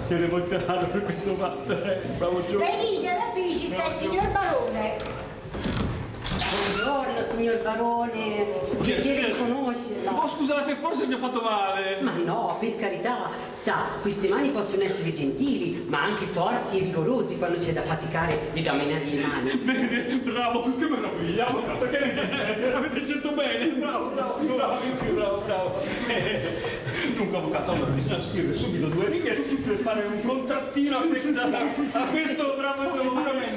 Siete emozionato per questo fatto, bravo Gio. Venite, amici, sta il signor Barone. Buongiorno, signor Barone. Piacere di conoscerla. Oh, scusate, forse mi ha fatto male. Ma no, per carità. Sa, queste mani possono essere gentili, ma anche forti e vigorosi quando c'è da faticare e da menare le mani. Bene, bravo, che meraviglia, avvocato, che avete scelto bene. Bravo. Dunque, avvocato, allora bisogna scrivere subito 2 righe per fare un contrattino a questo bravo giovane.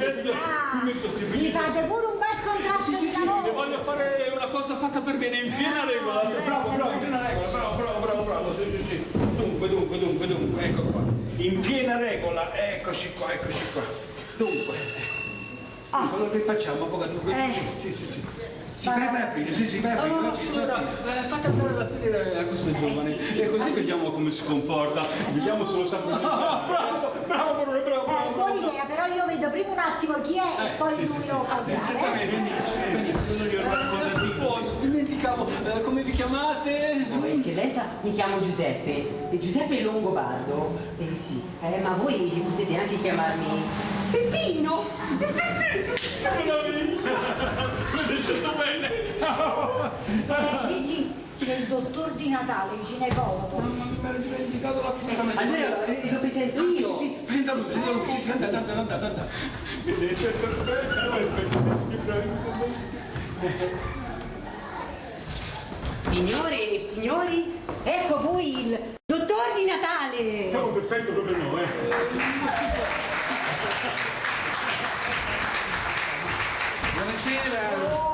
Mi fate pure un bel contratto. contrasto di lavoro. Voglio fare una cosa fatta per bene, in piena regola. Bravo, in piena regola, bravo. Sì. Dunque, ecco qua. In piena regola, eccoci qua. Dunque, quello che facciamo, sì. Si vai a aprire, sì, vai a aprire. No, signora, fate andare ad aprire a questo giovane e così vediamo come si comporta, vediamo se lo sa così. Bravo. Buona idea, però io vedo prima un attimo chi è e poi lui lo fa entrare. Benissimo, dimenticavo, come vi chiamate? Eccellenza, mi chiamo Giuseppe Longobardo. Sì, ma voi potete anche chiamarmi Peppino. L'ho scelto bene. Gigi, c'è il dottor Di Natale, il ginecologo. Mi ero dimenticato l'appuntamento. Allora lo presento io. Sì, prenda lui, andate. Vedete, perfetto, bravissimo. Signore e signori, ecco voi il dottor Di Natale. Oh, perfetto, proprio no, Buonasera.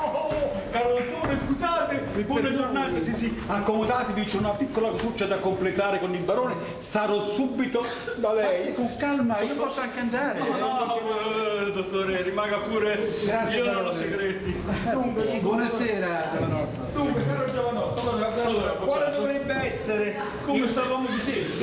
Caro dottore, scusate, buona giornata, sì, accomodatevi, c'è una piccola cosuccia da completare con il barone, sarò subito da lei. Con calma, io posso anche andare. No, dottore, rimanga pure, Grazie, io non ho barone. segreti. Buonasera, Giovanotto. Dunque, caro giovanotto, allora, quale dovrebbe essere? Come stavamo dicendo, Sì.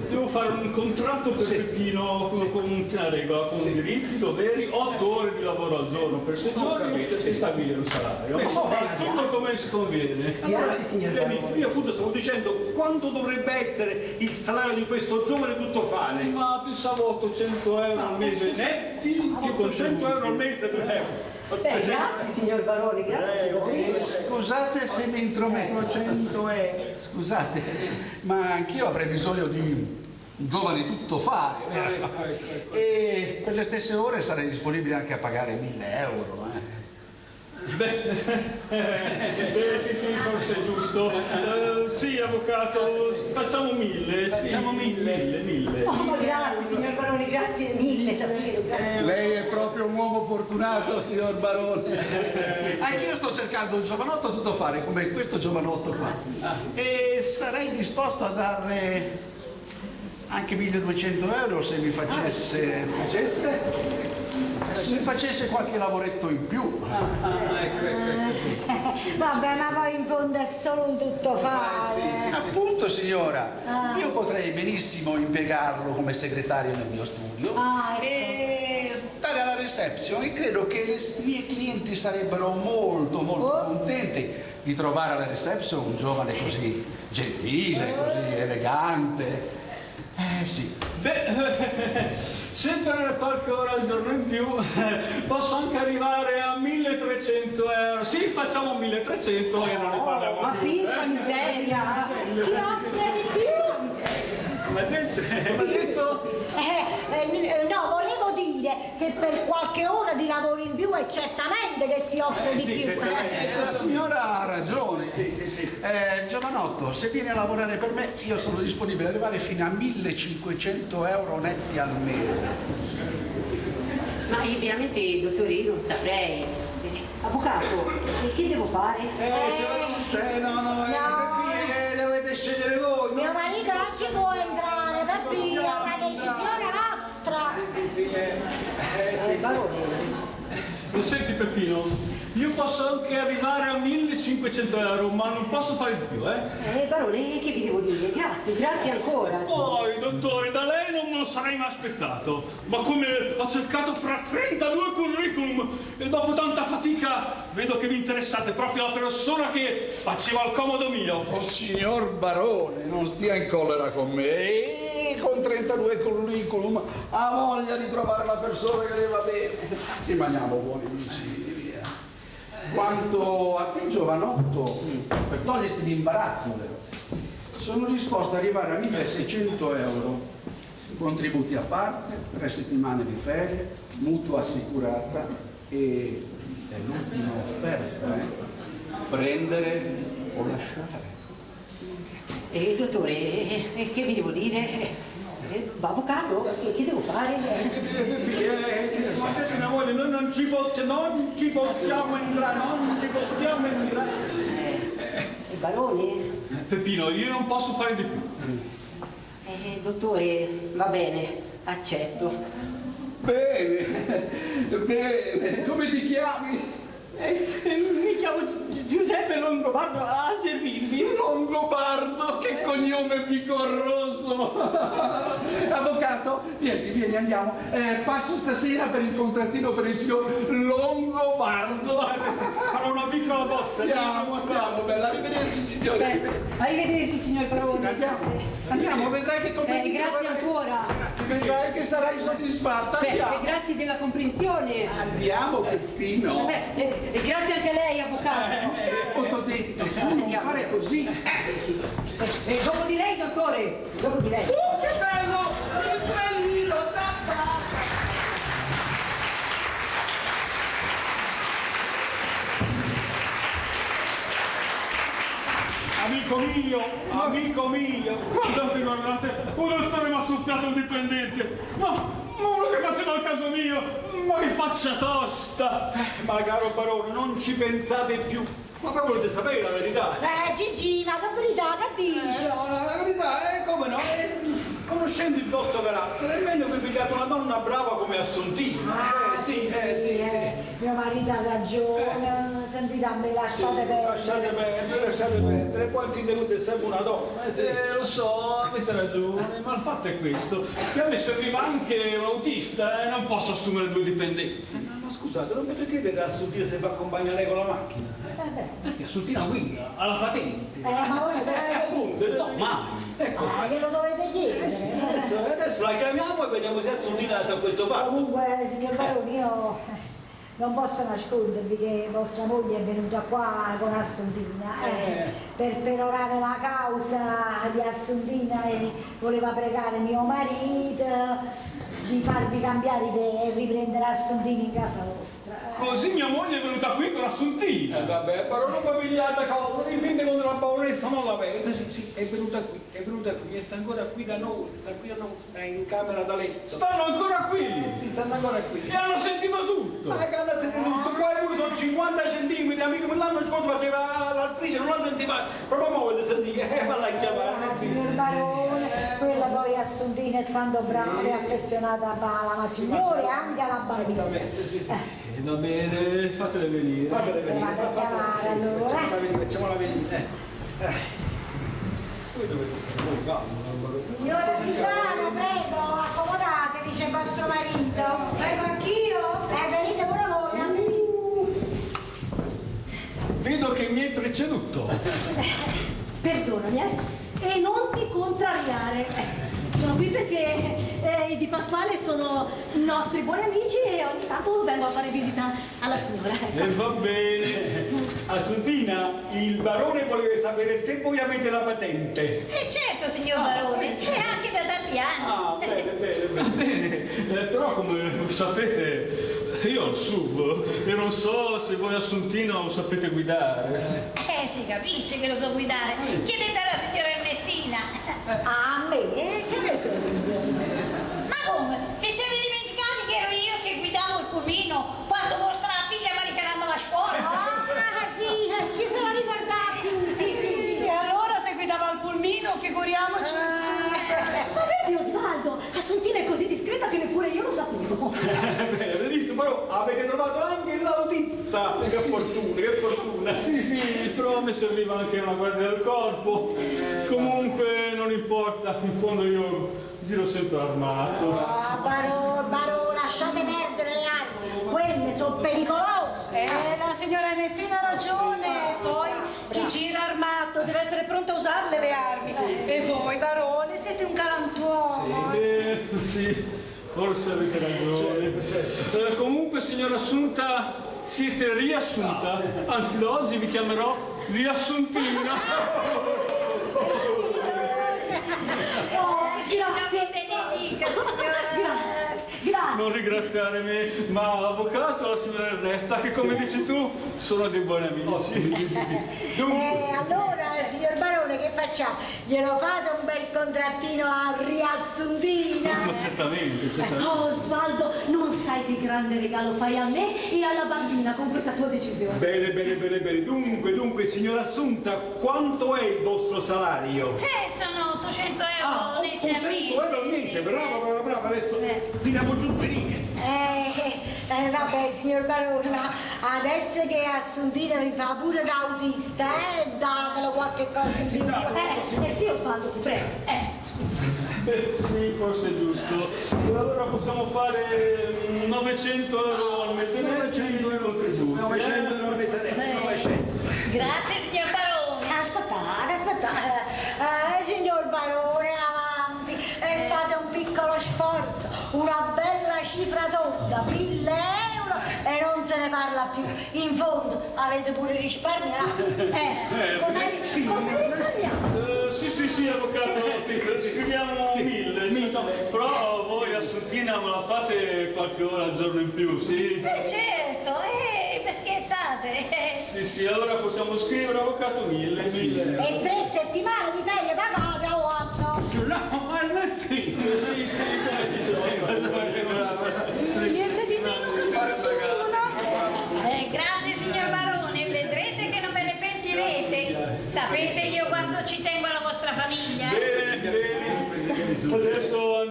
devo fare un contratto per Peppino con una regola, con diritti, doveri, 8 ore di lavoro al giorno per 6 giorni e stabilire un salario. Tutto come si conviene. Grazie, signor Benissimo, io appunto stavo dicendo quanto dovrebbe essere il salario di questo giovane tuttofare. Ma pensavo 800 euro al mese netti, che con 100 euro al mese. Grazie, signor barone, grazie. Scusate se mi intrometto. 100 euro. Scusate, ma anch'io avrei bisogno di un giovane tuttofare. E per le stesse ore sarei disponibile anche a pagare 1.000 euro. Sì, forse è giusto. Sì, avvocato, facciamo 1.000. Facciamo 1.000. Oh, grazie, signor barone, grazie mille, davvero. Grazie. Lei è proprio un uomo fortunato, signor barone. Anch'io sto cercando un giovanotto tuttofare come questo giovanotto qua. E sarei disposto a darle anche 1.200 euro se mi facesse qualche lavoretto in più. Vabbè, ma poi in fondo è solo un tuttofare. Appunto, signora, io potrei benissimo impiegarlo come segretario nel mio studio Ecco. e stare alla reception, e credo che i miei clienti sarebbero molto contenti di trovare alla reception un giovane così gentile, così elegante. Sì. Se per qualche ora al giorno in più posso anche arrivare a 1.300 euro. Sì, facciamo 1.300 e non ne parliamo Ma più. piccola miseria! Chi offre di più? Come ha detto? No, volevo dire che per qualche ora di lavoro in più è certamente che si offre di più. La signora ha ragione. Giovanotto, se viene a lavorare per me, io sono disponibile ad arrivare fino a 1.500 euro netti al mese. Ma io veramente, dottore, io non saprei. Avvocato, che devo fare? Dovete scegliere voi. Mio marito non ci può entrare, Peppino, è una decisione nostra. Barone. Lo senti, Peppino? Io posso anche arrivare a 1.500 euro, ma non posso fare di più, Barone, che vi devo dire? Grazie ancora. Poi, dottore, da lei non me lo sarei mai aspettato. Ma come ho cercato fra 32 curriculum e dopo tanta fatica vedo che vi interessate proprio alla persona che faceva il comodo mio. Oh, signor barone, non stia in collera con me. Con 32 curriculum ha voglia di trovare la persona che le va bene. Rimaniamo buoni amici. Quanto a te, giovanotto, per toglierti l'imbarazzo, sono disposto ad arrivare a 1.600 euro, contributi a parte, 3 settimane di ferie, mutuo assicurata e è l'ultima offerta, prendere o lasciare. Dottore, che vi devo dire? Avvocato, che devo fare? Mia moglie, noi non ci possiamo entrare. Il barone? Peppino, io non posso fare di più. Dottore, va bene, accetto. Bene, come ti chiami? Mi chiamo Giuseppe Longobardo, a servirvi. Longobardo, che cognome vigoroso! Avvocato, vieni, andiamo. Passo stasera per il contrattino per il signor Longobardo. Farò una piccola bozza. Andiamo, bella. Arrivederci, signore. Arrivederci, signor barone. Andiamo, vedrai che come grazie ancora. Vedrai che sarai soddisfatta. Andiamo. Grazie della comprensione. Andiamo, Peppino. E grazie anche a lei, avvocato. Ho detto, non fare così. E dopo di lei, dottore. Dopo di lei. Che bello! Il trellino, Amico mio, guardate, un dottore mi ha soffiato un dipendente, ma uno che faceva il caso mio, ma che faccia tosta! Ma caro barone, non ci pensate più, ma poi volete sapere la verità? Gigina, la verità, che dici? No, la verità è come no, conoscendo il vostro carattere, è meglio che pigliate una donna brava come Assuntina. Sì. Mio marito ha ragione, sentite a me, lasciate perdere. Lasciate perdere, poi in fin dei conti è sempre una donna. Lo so, avete ragione, ma il fatto è questo, che a me serviva anche un autista e non posso assumere 2 dipendenti. Ma scusate, non potete chiedere a Assuntina se vi accompagna lei con la macchina? Perché Assuntina guida, alla patente. Ma voi lo dovete dire? No, mai. Glielo dovete chiedere. Adesso la chiamiamo e vediamo se Assuntina sa questo fatto. Comunque, signor barone, io non posso nascondervi che vostra moglie è venuta qua con Assuntina per perorare la causa di Assuntina e voleva pregare mio marito di farvi cambiare idea e riprendere Assuntina in casa vostra. Così mia moglie è venuta qui con Assuntina. Vabbè, però non vi pigliate cosa, in fin dei conti la baronessa non la vede. Sì, è venuta qui e sta ancora qui da noi, sta in camera da letto. Stanno ancora qui? Sì, stanno ancora qui. E hanno sentito tutto. Ma che hanno sentito tutto? Qua pure sono 50 centimetri, amico, l'anno scorso faceva l'attrice, non la sentiva, proprio mo volete sentire, falla a chiamare. Signor barone, quella poi Assuntina è tanto brava e affezionata a Bala, ma signore anche alla bambina. Sì. Va bene, fatele venire. Fatele venire. Facciamola venire. Voi dovete stare molto calmo. Signora Sisano, prego, accomodate, dice il vostro marito. Vengo anch'io? Venite pure voi, Vedo che mi hai preceduto. Perdonami, e non ti contrariare. Sono qui perché i Di Pasquale sono nostri buoni amici e ogni tanto vengo a fare visita alla signora. E va bene. Assuntina, il barone voleva sapere se voi avete la patente. Certo, signor barone, e anche da tanti anni. Bene. Però come sapete io ho il SUV e non so se voi Assuntina lo sapete guidare. Si capisce che lo so guidare. Chiedete alla signora Ernestina. A me? Che ne so io? Ma come? Vi siete dimenticati che ero io che guidavo il pulmino quando vostra figlia Marisela andava a scuola? Sì, chi se lo ricordava? Sì. E allora se guidava il pulmino, figuriamoci il SUV. Ma vedi Osvaldo, Assuntina è così discreta che neppure io lo sapevo. Bene, avete visto, però avete trovato anche l'autista. Che fortuna. Sì, però a me serviva anche una guardia del corpo. Comunque non importa, in fondo io giro sempre armato. Barone, lasciate perdere le armi. Quelle sono pericolose. La signora Ernestina ha ragione. Poi chi gira armato deve essere pronto a usarle le armi. E voi, barone, siete un galantuomo. Sì, forse avete ragione. Comunque, signora Assunta, siete riassunta. Anzi, da oggi vi chiamerò Riassuntina. Grazie. Non ringraziare me, ma avvocato la signora Ernesta, che come dici tu sono dei buoni amici. Allora, signor barone, che facciamo? Glielo fate un bel contrattino a riassuntina? Certamente. Oh, Osvaldo, non sai che grande regalo fai a me e alla bambina con questa tua decisione. Bene. Dunque, signora Assunta, quanto è il vostro salario? Sono 800 euro netti al 800 euro al mese, brava, adesso tiriamo giù per righe. Vabbè, signor Barone, ma adesso che Assuntina mi fa pure da autista, datelo qualche cosa in più. Sì, Osvaldo, ti prego. Scusa. Sì, forse è giusto. Allora possiamo fare 900 euro al mese. 900 euro al mese. 900 euro al mese. 900. Grazie, signor Barone. Aspettate, signor Barone, avanti, e fate un piccolo sforzo, una bella cifra tonda, 1000 euro e non se ne parla più. In fondo avete pure risparmiato. Cosa risparmiato? Sì, avvocato, scriviamo 1000. Però voi Assuntina me la fate qualche ora al giorno in più, sì? Certo, ma scherzate? Sì, allora possiamo scrivere, avvocato, 1000. E 3 settimane di ferie pagate all'anno. No, ma sì. Niente di meno che fortuna. Grazie, signor Barone, vedrete che non ve ne pentirete. Sapete io quanto ci tengo alla vostra famiglia? Bene. Adesso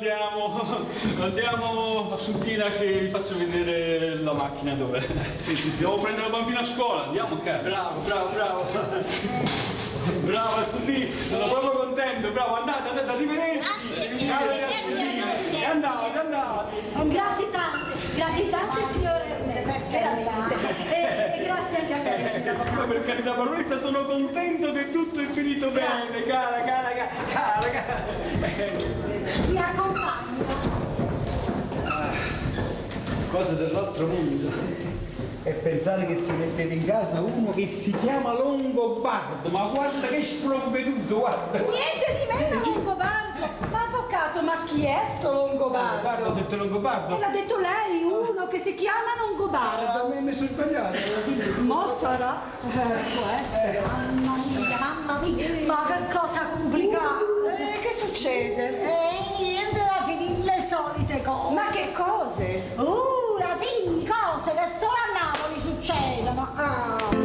andiamo Assuntina che vi faccio vedere la macchina dov'è. Devo prendere la bambina a scuola, andiamo cara. Bravo. Bravo Assuntina, sono proprio contento, bravo, andate, arrivederci. Caro Assuntina, andate. Grazie tante, signore. Veramente. E grazie anche a me. Ma per carità, baronessa, sono contento che tutto è finito bene, cara. Mi accompagno. Cose dell'altro mondo. E pensare che si metteva in casa uno che si chiama Longobardo, ma guarda che sprovveduto, guarda. Niente di meno, Longobardo. Ma avvocato, ma chi è sto Longobardo? Longobardo, ho detto Longobardo. Me l'ha detto lei, uno che si chiama Longobardo. Mi sono sbagliato. Mo sarà? Può essere. Mamma mia, ma che cosa complicata. Che succede? Niente da finire, le solite cose. Ma che cose? Da finire cose che solo a Napoli succedono.